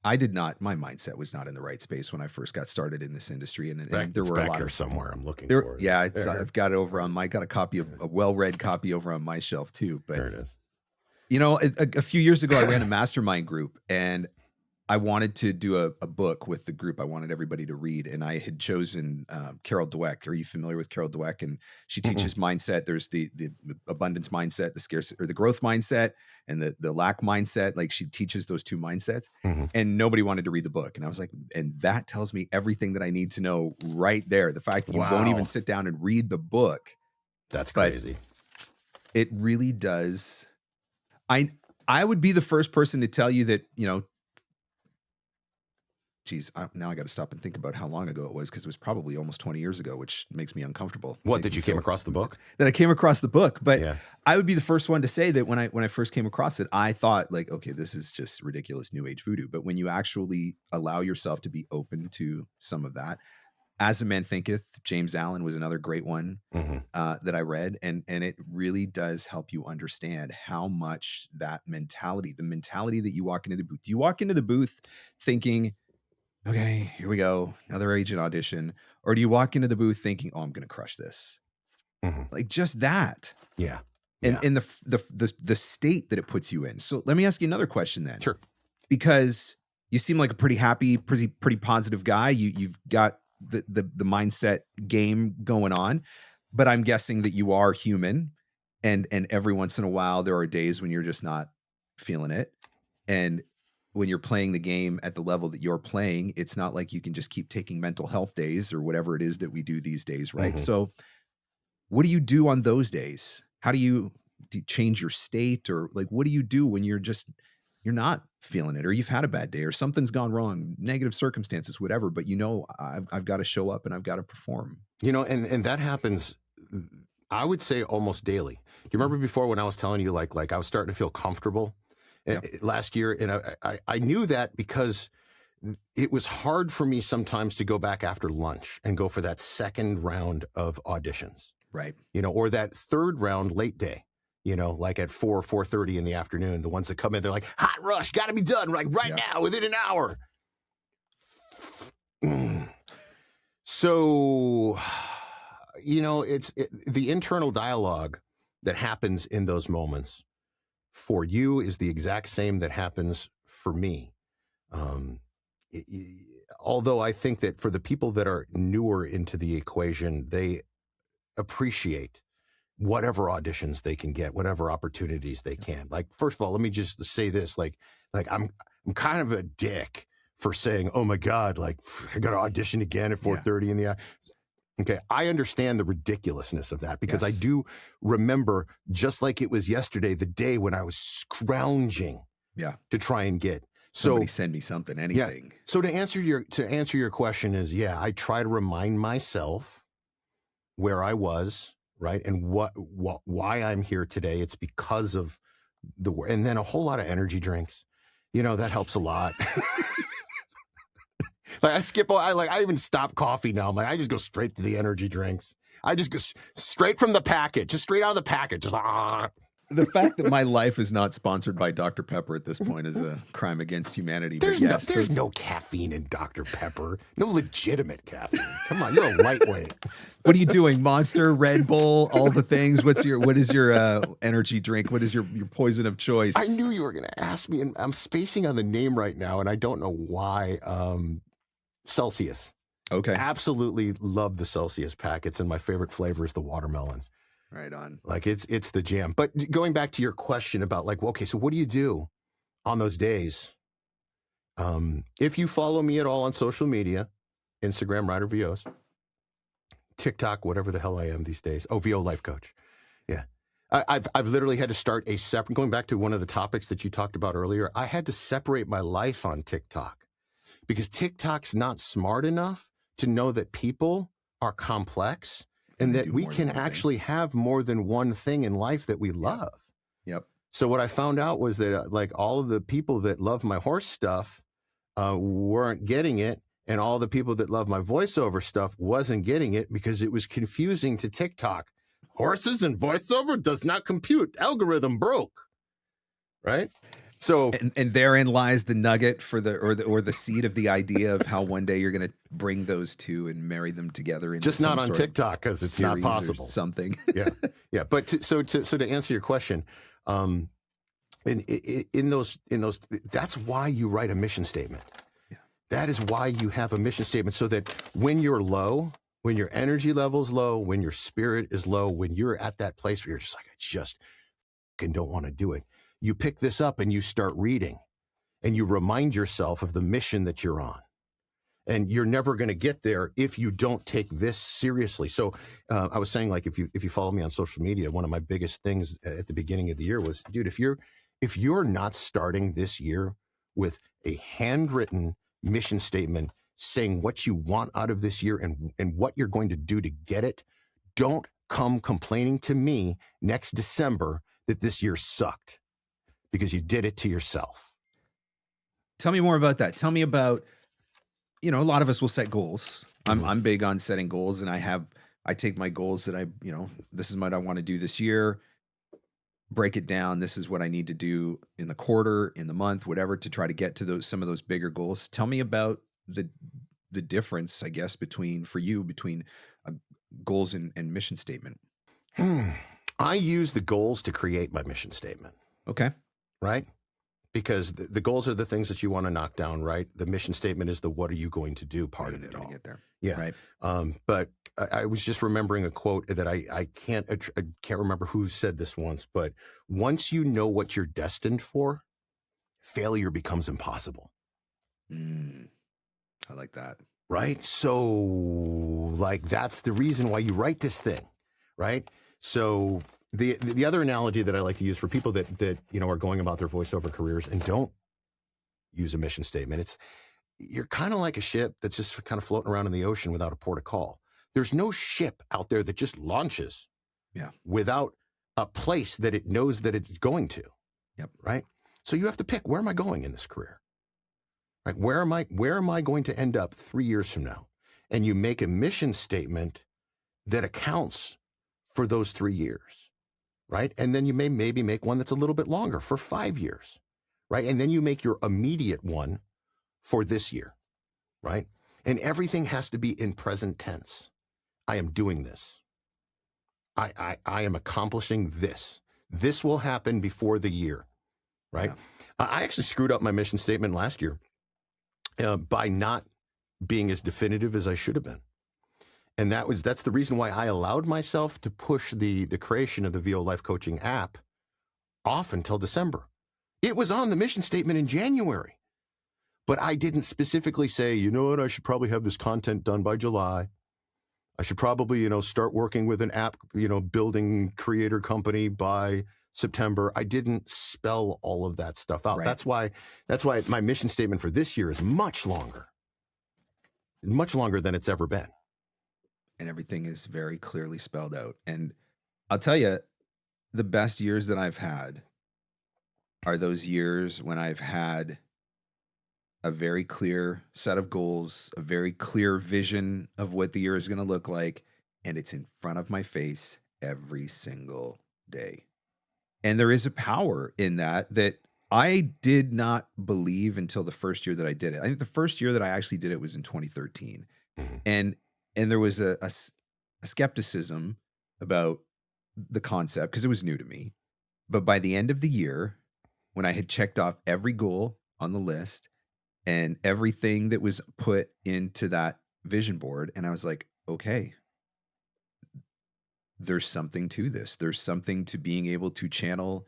my mindset was not in the right space when I first got started in this industry. And there were a lot here of somewhere. I'm looking for it. Yeah, I've got it over on got a copy of a well-read copy over on my shelf too. But there it is. A few years ago, I ran a mastermind group, and I wanted to do a book with the group. I wanted everybody to read, and I had chosen Carol Dweck. Are you familiar with Carol Dweck? And she teaches mindset. There's the abundance mindset, the scarcity or the growth mindset, and the lack mindset. Like, she teaches those two mindsets, and nobody wanted to read the book. And I was like, and that tells me everything that I need to know right there. The fact that you won't even sit down and read the book. That's crazy. It really does. I would be the first person to tell you that, now I got to stop and think about how long ago it was, because it was probably almost 20 years ago, which makes me uncomfortable. What, did you came across the book? That I came across the book, but I would be the first one to say that when I first came across it, I thought like, okay, this is just ridiculous New Age voodoo. But when you actually allow yourself to be open to some of that, As a Man Thinketh, James Allen was another great one that I read. And it really does help you understand how much that mentality, the mentality that you walk into the booth, do you walk into the booth thinking, okay, here we go, another agent audition? Or do you walk into the booth thinking, oh, I'm going to crush this? Like, just that. Yeah. And the state that it puts you in. So let me ask you another question then. Sure. Because you seem like a pretty happy, pretty positive guy. You've got the mindset game going on, but I'm guessing that you are human, and every once in a while there are days when you're just not feeling it. And when you're playing the game at the level that you're playing, it's not like you can just keep taking mental health days or whatever it is that we do these days, right? So what do you do on those days? How do you change your state, or like, what do you do when you're not feeling it, or you've had a bad day, or something's gone wrong, negative circumstances, whatever, but I've got to show up and I've got to perform. And that happens, I would say, almost daily. Do you remember before when I was telling you, like I was starting to feel comfortable last year? And I knew that because it was hard for me sometimes to go back after lunch and go for that second round of auditions. Right. Or that third round late day. like at 4:30 in the afternoon. The ones that come in, they're like, hot rush, got to be done right now, within an hour. So, it's the internal dialogue that happens in those moments for you is the exact same that happens for me. Although I think that for the people that are newer into the equation, they appreciate whatever auditions they can get, whatever opportunities they can. Like, first of all, let me just say this, like I'm kind of a dick for saying, oh my God, like I got to audition again at 4:30 in the. Okay, I understand the ridiculousness of that because I do remember, just like it was yesterday, the day when I was scrounging to try and get. Somebody send me something, anything. Yeah. So to answer your question is, I try to remind myself where I was, right, and why I'm here today. It's because of and then a whole lot of energy drinks. That helps a lot. Like I even stop coffee now. I'm like, I just go straight to the energy drinks. I just go straight from the packet, just straight out of the packet. Just The fact that my life is not sponsored by Dr. Pepper at this point is a crime against humanity. There's no caffeine in Dr. Pepper. No legitimate caffeine. Come on, you're a lightweight. What are you doing? Monster, Red Bull, all the things. What is your energy drink? What is your poison of choice? I knew you were going to ask me, and I'm spacing on the name right now, and I don't know why. Celsius. Okay. Absolutely love the Celsius packets, and my favorite flavor is the watermelon. Right on. Like it's the jam. But going back to your question about like, okay, so what do you do on those days? If you follow me at all on social media, Instagram, Ryder VOs, TikTok, whatever the hell I am these days. Oh, VO Life Coach. Yeah. I've literally had to start a separate, going back to one of the topics that you talked about earlier, I had to separate my life on TikTok. Because TikTok's not smart enough to know that people are complex and that we can actually have more than one thing in life that we love. Yep. So what I found out was that like all of the people that love my horse stuff weren't getting it, and all the people that love my voiceover stuff wasn't getting it because it was confusing to TikTok. Horses and voiceover does not compute. Algorithm broke. Right? So and therein lies the nugget for the seed of the idea of how one day you're going to bring those two and marry them together. Just not on TikTok because it's not possible. Something. Yeah. But to answer your question, in those, that's why you write a mission statement. Yeah. That is why you have a mission statement, so that when you're low, when your energy level's low, when your spirit is low, when you're at that place where you're just like, I just don't want to do it. You pick this up and you start reading, and you remind yourself of the mission that you're on. And you're never going to get there if you don't take this seriously. So I was saying, like, if you follow me on social media, one of my biggest things at the beginning of the year was, dude, if you're not starting this year with a handwritten mission statement saying what you want out of this year and what you're going to do to get it, don't come complaining to me next December that this year sucked. Because you did it to yourself. Tell me more about that. Tell me about, a lot of us will set goals. I'm big on setting goals, and I take my goals that this is what I want to do this year, break it down. This is what I need to do in the quarter, in the month, whatever, to try to get to some of those bigger goals. Tell me about the difference, I guess, between goals and mission statement. I use the goals to create my mission statement. Okay. Right? Because the goals are the things that you want to knock down, right? The mission statement is the what are you going to do part of it all. Get there. Yeah. Right. But I was just remembering a quote that I can't remember who said this once, but once you know what you're destined for, failure becomes impossible. I like that. Right? So, like, that's the reason why you write this thing, right? So the other analogy that I like to use for people that are going about their voiceover careers and don't use a mission statement, you're kind of like a ship that's just kind of floating around in the ocean without a port of call. There's no ship out there that just launches without a place that it knows that it's going to. Yep. Right? So you have to pick, where am I going in this career? Right? Where am I going to end up 3 years from now? And you make a mission statement that accounts for those 3 years. right? And then you may maybe make one that's a little bit longer for 5 years, right? And then you make your immediate one for this year, right? And everything has to be in present tense. I am doing this. I am accomplishing this. This will happen before the year, right? Yeah. I actually screwed up my mission statement last year by not being as definitive as I should have been. And that's the reason why I allowed myself to push the creation of the VO Life Coaching app off until December. It was on the mission statement in January, but I didn't specifically say, you know what, I should probably have this content done by July. I should probably, start working with an app, building creator company by September. I didn't spell all of that stuff out. Right. That's why my mission statement for this year is much longer than it's ever been. And everything is very clearly spelled out. And I'll tell you, the best years that I've had are those years when I've had a very clear set of goals, a very clear vision of what the year is going to look like, and it's in front of my face every single day. And there is a power in that I did not believe until the first year that I did it. I think the first year that I actually did it was in 2013. Mm-hmm. And there was a skepticism about the concept because it was new to me. But by the end of the year, when I had checked off every goal on the list and everything that was put into that vision board, and I was like, okay, there's something to this. There's something to being able to channel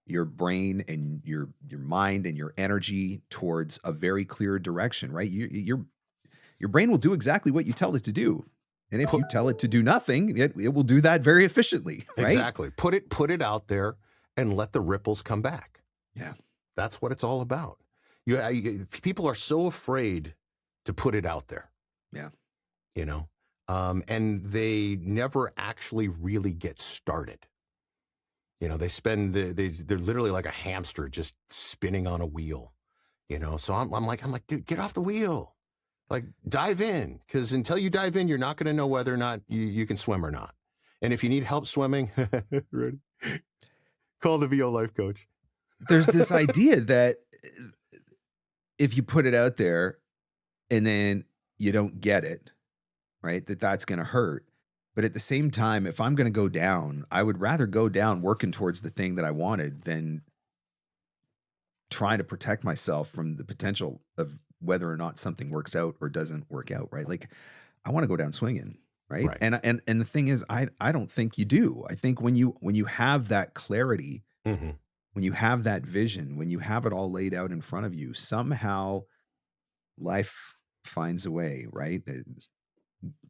your brain and your mind and your energy towards a very clear direction, right? Your brain will do exactly what you tell it to do. And if you tell it to do nothing, it will do that very efficiently, right? Exactly. Put it out there and let the ripples come back. Yeah. That's what it's all about. People are so afraid to put it out there. Yeah. And they never actually really get started. They spend they're literally like a hamster just spinning on a wheel. So I'm like, dude, get off the wheel. Like, dive in, because until you dive in, you're not going to know whether or not you can swim or not. And if you need help swimming, ready? Call the VO Life Coach. There's this idea that if you put it out there and then you don't get it, right, that's going to hurt. But at the same time, if I'm going to go down, I would rather go down working towards the thing that I wanted than trying to protect myself from the potential of whether or not something works out or doesn't work out, right? Like, I want to go down swinging, right? And the thing is, I don't think you do. I think when you have that clarity, mm-hmm. when you have that vision, when you have it all laid out in front of you, somehow life finds a way, right?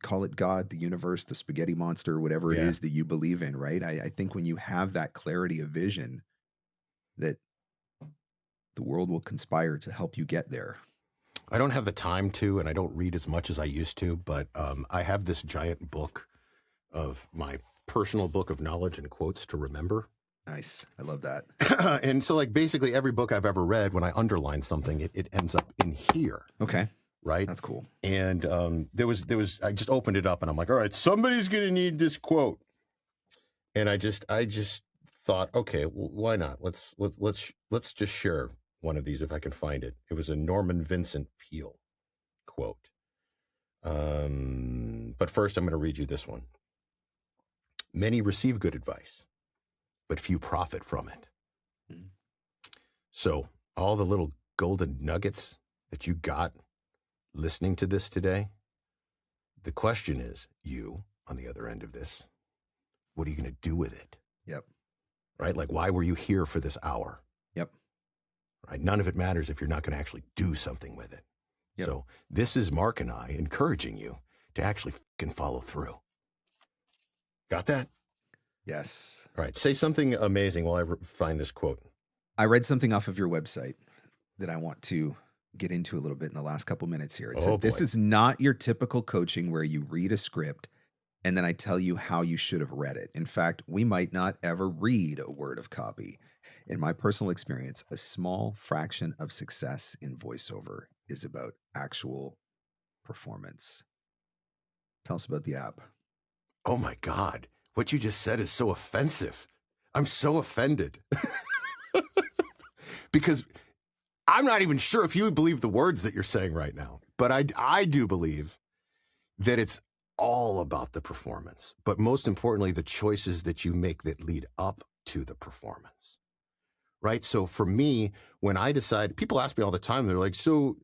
Call it God, the universe, the spaghetti monster, whatever it is that you believe in, right? I think when you have that clarity of vision, that the world will conspire to help you get there. I don't have the time to, and I don't read as much as I used to, but I have this giant book of my personal book of knowledge and quotes to remember. Nice. I love that. And so, like, basically every book I've ever read, when I underline something, it ends up in here. Okay. Right? That's cool. And there was I just opened it up and I'm like, all right, somebody's going to need this quote. And I just thought, okay, well, why not? Let's just share one of these if I can find it. It was a Norman Vincent Peale quote. But first I'm going to read you this one. Many receive good advice, but few profit from it. Mm-hmm. So all the little golden nuggets that you got listening to this today, the question is, you on the other end of this, what are you going to do with it? Yep. Right? Like, why were you here for this hour? Yep. Right? None of it matters if you're not going to actually do something with it. Yep. So this is Mark and I encouraging you to actually fucking follow through. Got that? Yes. All right. Say something amazing while I find this quote. I read something off of your website that I want to get into a little bit in the last couple minutes here. It said, this is not your typical coaching where you read a script and then I tell you how you should have read it. In fact, we might not ever read a word of copy. In my personal experience, a small fraction of success in voiceover is about actual performance. Tell us about the app. Oh my God. What you just said is so offensive. I'm so offended. Because I'm not even sure if you would believe the words that you're saying right now, but I do believe that it's all about the performance, but most importantly, the choices that you make that lead up to the performance, right? So for me, when I decide, people ask me all the time, they're like, so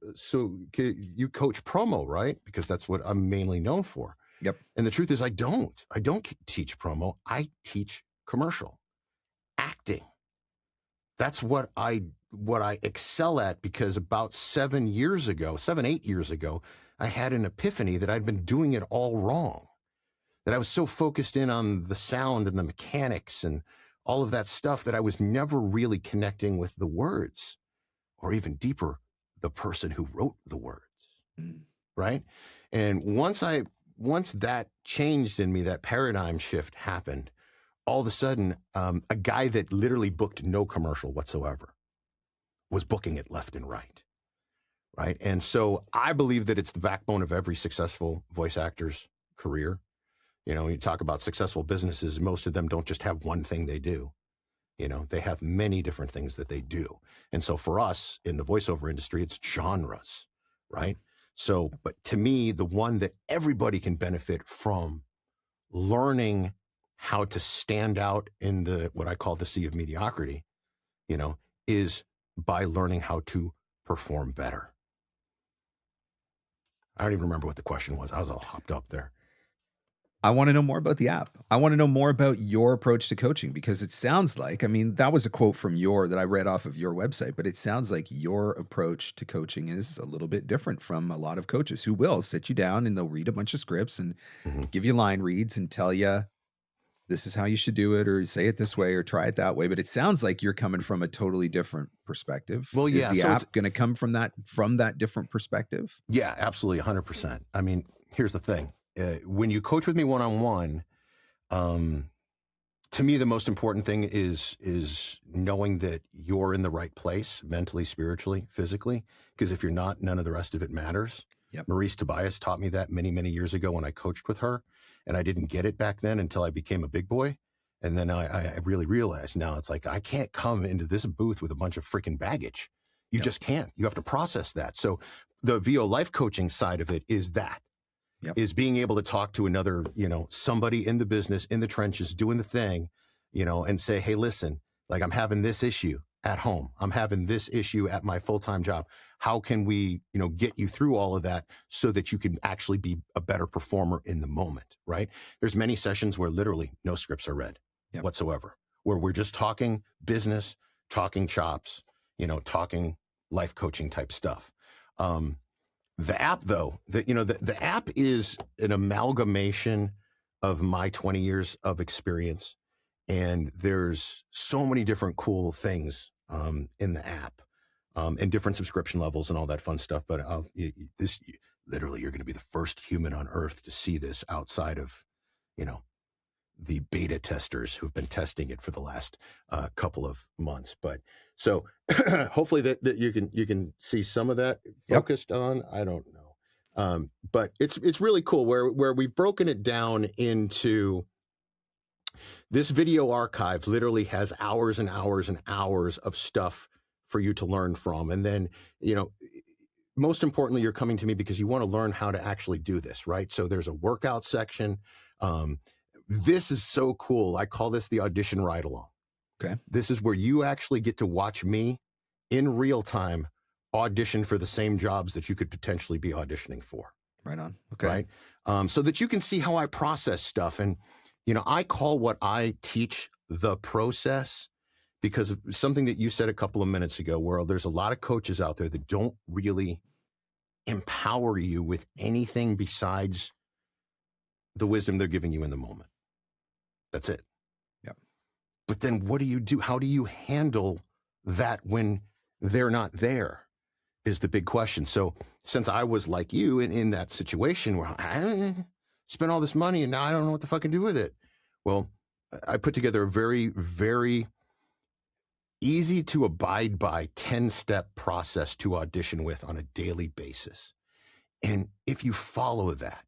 you coach promo, right? Because that's what I'm mainly known for. Yep. And the truth is I don't teach promo. I teach commercial acting. That's what I excel at, because about 8 years ago, I had an epiphany that I'd been doing it all wrong, that I was so focused in on the sound and the mechanics and all of that stuff that I was never really connecting with the words, or even deeper, the person who wrote the words, right? And once that changed in me, that paradigm shift happened, all of a sudden, a guy that literally booked no commercial whatsoever was booking it left and right. Right. And so I believe that it's the backbone of every successful voice actor's career. You know, you talk about successful businesses, most of them don't just have one thing they do. You know, they have many different things that they do. And so for us in the voiceover industry, it's genres, right? So, but to me, the one that everybody can benefit from learning how to stand out in what I call the sea of mediocrity, you know, is by learning how to perform better. I don't even remember what the question was. I was all hopped up there. I want to know more about the app. I want to know more about your approach to coaching, because it sounds like, I mean, that was a quote from that I read off of your website, but it sounds like your approach to coaching is a little bit different from a lot of coaches who will sit you down and they'll read a bunch of scripts and give you line reads and tell you this is how you should do it, or say it this way, or try it that way. But it sounds like you're coming from a totally different perspective. Well, yeah. Is the app going to come from that different perspective? Yeah, absolutely. 100%. I mean, here's the thing. When you coach with me one-on-one, to me, the most important thing is knowing that you're in the right place, mentally, spiritually, physically, because if you're not, none of the rest of it matters. Yep. Maurice Tobias taught me that many, many years ago when I coached with her. And I didn't get it back then until I became a big boy. And then I really realized now it's like, I can't come into this booth with a bunch of freaking baggage. You just can't. You have to process that. So the VO life coaching side of it is that, is being able to talk to another, you know, somebody in the business, in the trenches, doing the thing, you know, and say, hey, listen, like I'm having this issue at home. I'm having this issue at my full-time job. How can we, you know, get you through all of that so that you can actually be a better performer in the moment, right? There's many sessions where literally no scripts are read whatsoever, where we're just talking business, talking chops, you know, talking life coaching type stuff. The app, though, the app is an amalgamation of my 20 years of experience. And there's so many different cool things in the app, and different subscription levels and all that fun stuff. But literally, you're going to be the first human on Earth to see this outside of, you know, the beta testers who've been testing it for the last couple of months. But so hopefully that you can see some of that focused on. I don't know, but it's really cool where we've broken it down into. This video archive literally has hours and hours and hours of stuff for you to learn from. And then, you know, most importantly, you're coming to me because you want to learn how to actually do this, right? So there's a workout section. This is so cool. I call this the audition ride along. Okay. This is where you actually get to watch me in real time audition for the same jobs that you could potentially be auditioning for. Right on. Okay. Right. So that you can see how I process stuff. And, you know, I call what I teach the process because of something that you said a couple of minutes ago, where there's a lot of coaches out there that don't really empower you with anything besides the wisdom they're giving you in the moment. That's it. Yep. But then what do you do? How do you handle that when they're not there is the big question. So since I was like you in that situation where I spent all this money and now I don't know what to fucking do with it. Well, I put together a very, very easy to abide by 10-step process to audition with on a daily basis. And if you follow that,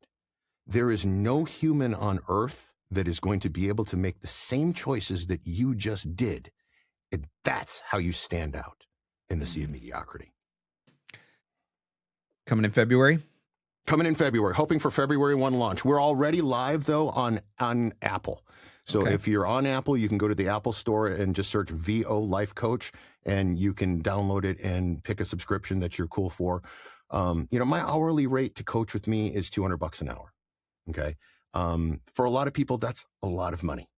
there is no human on earth that is going to be able to make the same choices that you just did. And that's how you stand out in the sea of mediocrity. Coming in February? Coming in February, hoping for February 1 launch. We're already live, though, on Apple. So if you're on Apple, you can go to the Apple store and just search VO Life Coach, and you can download it and pick a subscription that you're cool for. My hourly rate to coach with me is $200 an hour. Okay. For a lot of people, that's a lot of money.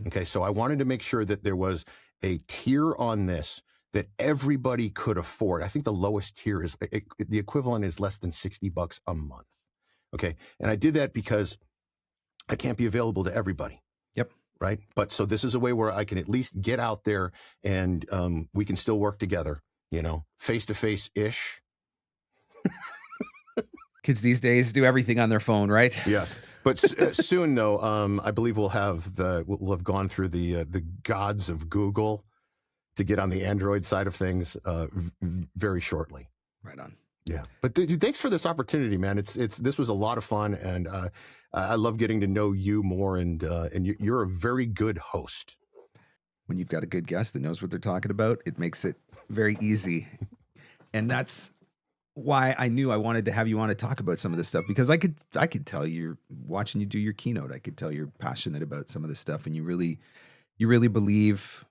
Okay. So I wanted to make sure that there was a tier on this that everybody could afford. I think the lowest tier is the equivalent is less than $60 a month. Okay. And I did that because I can't be available to everybody. Yep. Right. But so this is a way where I can at least get out there and we can still work together, face to face ish. Kids these days do everything on their phone, right? Yes. But soon, though, I believe we'll have gone through the gods of Google to get on the Android side of things very shortly. Right on. Yeah. But dude, thanks for this opportunity, man. This was a lot of fun, and I love getting to know you more. And you're a very good host. When you've got a good guest that knows what they're talking about, it makes it very easy. And that's why I knew I wanted to have you on to talk about some of this stuff, because I could tell you're watching you do your keynote. I could tell you're passionate about some of this stuff, and you really believe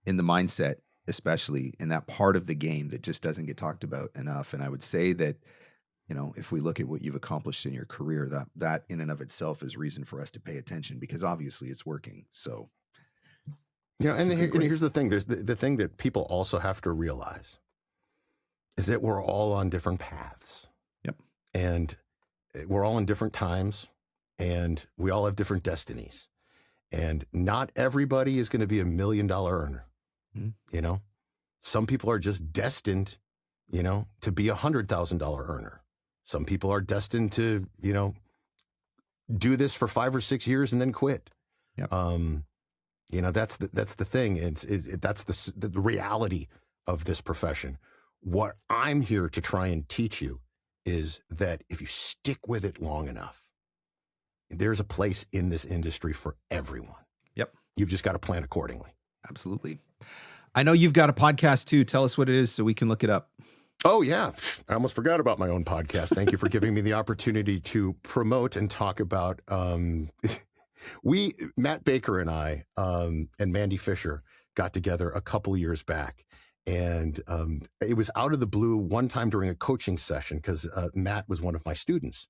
in the mindset, especially in that part of the game that just doesn't get talked about enough. And I would say that, if we look at what you've accomplished in your career, that in and of itself is reason for us to pay attention, because obviously it's working. So, and here's the thing. There's the thing that people also have to realize is that we're all on different paths. Yep. And we're all in different times, and we all have different destinies. And not everybody is going to be $1 million earner. Mm-hmm. Some people are just destined, to be $100,000 earner. Some people are destined to, do this for 5 or 6 years and then quit. Yep. That's the thing. That's the reality of this profession. What I'm here to try and teach you is that if you stick with it long enough, there's a place in this industry for everyone. Yep. You've just got to plan accordingly. Absolutely. I know you've got a podcast too. Tell us what it is so we can look it up. Oh, yeah. I almost forgot about my own podcast. Thank you for giving me the opportunity to promote and talk about. Matt Baker and I and Mandy Fisher got together a couple years back. And it was out of the blue one time during a coaching session, because Matt was one of my students,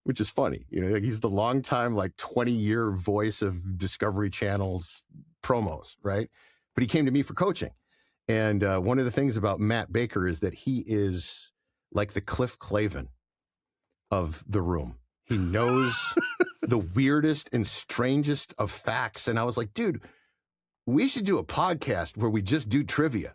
which is funny. He's the longtime, 20-year voice of Discovery Channel's promos, right? But he came to me for coaching. And one of the things about Matt Baker is that he is like the Cliff Clavin of the room. He knows the weirdest and strangest of facts. And I was like, dude, we should do a podcast where we just do trivia.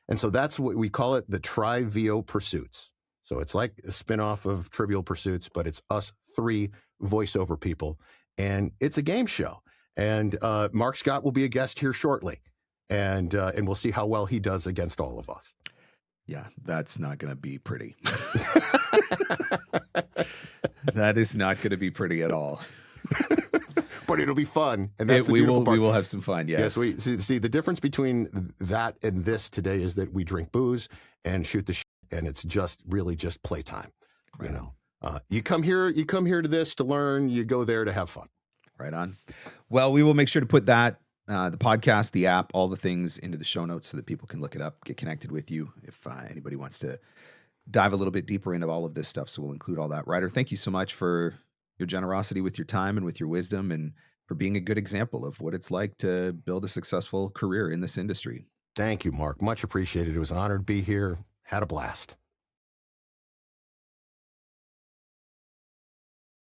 And so that's what we call it, the Tri-VO Pursuits. So it's like a spinoff of Trivial Pursuits, but it's us 3 voiceover people. And it's a game show. And Marc Scott will be a guest here shortly. And we'll see how well he does against all of us. Yeah, that's not going to be pretty. That is not going to be pretty at all. But it'll be fun, and that's the beautiful part. We will have some fun. Yes. Yes. We see the difference between that and this today is that we drink booze and shoot the shit, and it's just really just playtime. Right. You come here to this to learn. You go there to have fun. Right on. Well, we will make sure to put that the podcast, the app, all the things into the show notes so that people can look it up, get connected with you if anybody wants to dive a little bit deeper into all of this stuff. So we'll include all that. Ryder, thank you so much for your generosity with your time and with your wisdom, and for being a good example of what it's like to build a successful career in this industry. Thank you, Mark. Much appreciated. It was an honor to be here. Had a blast.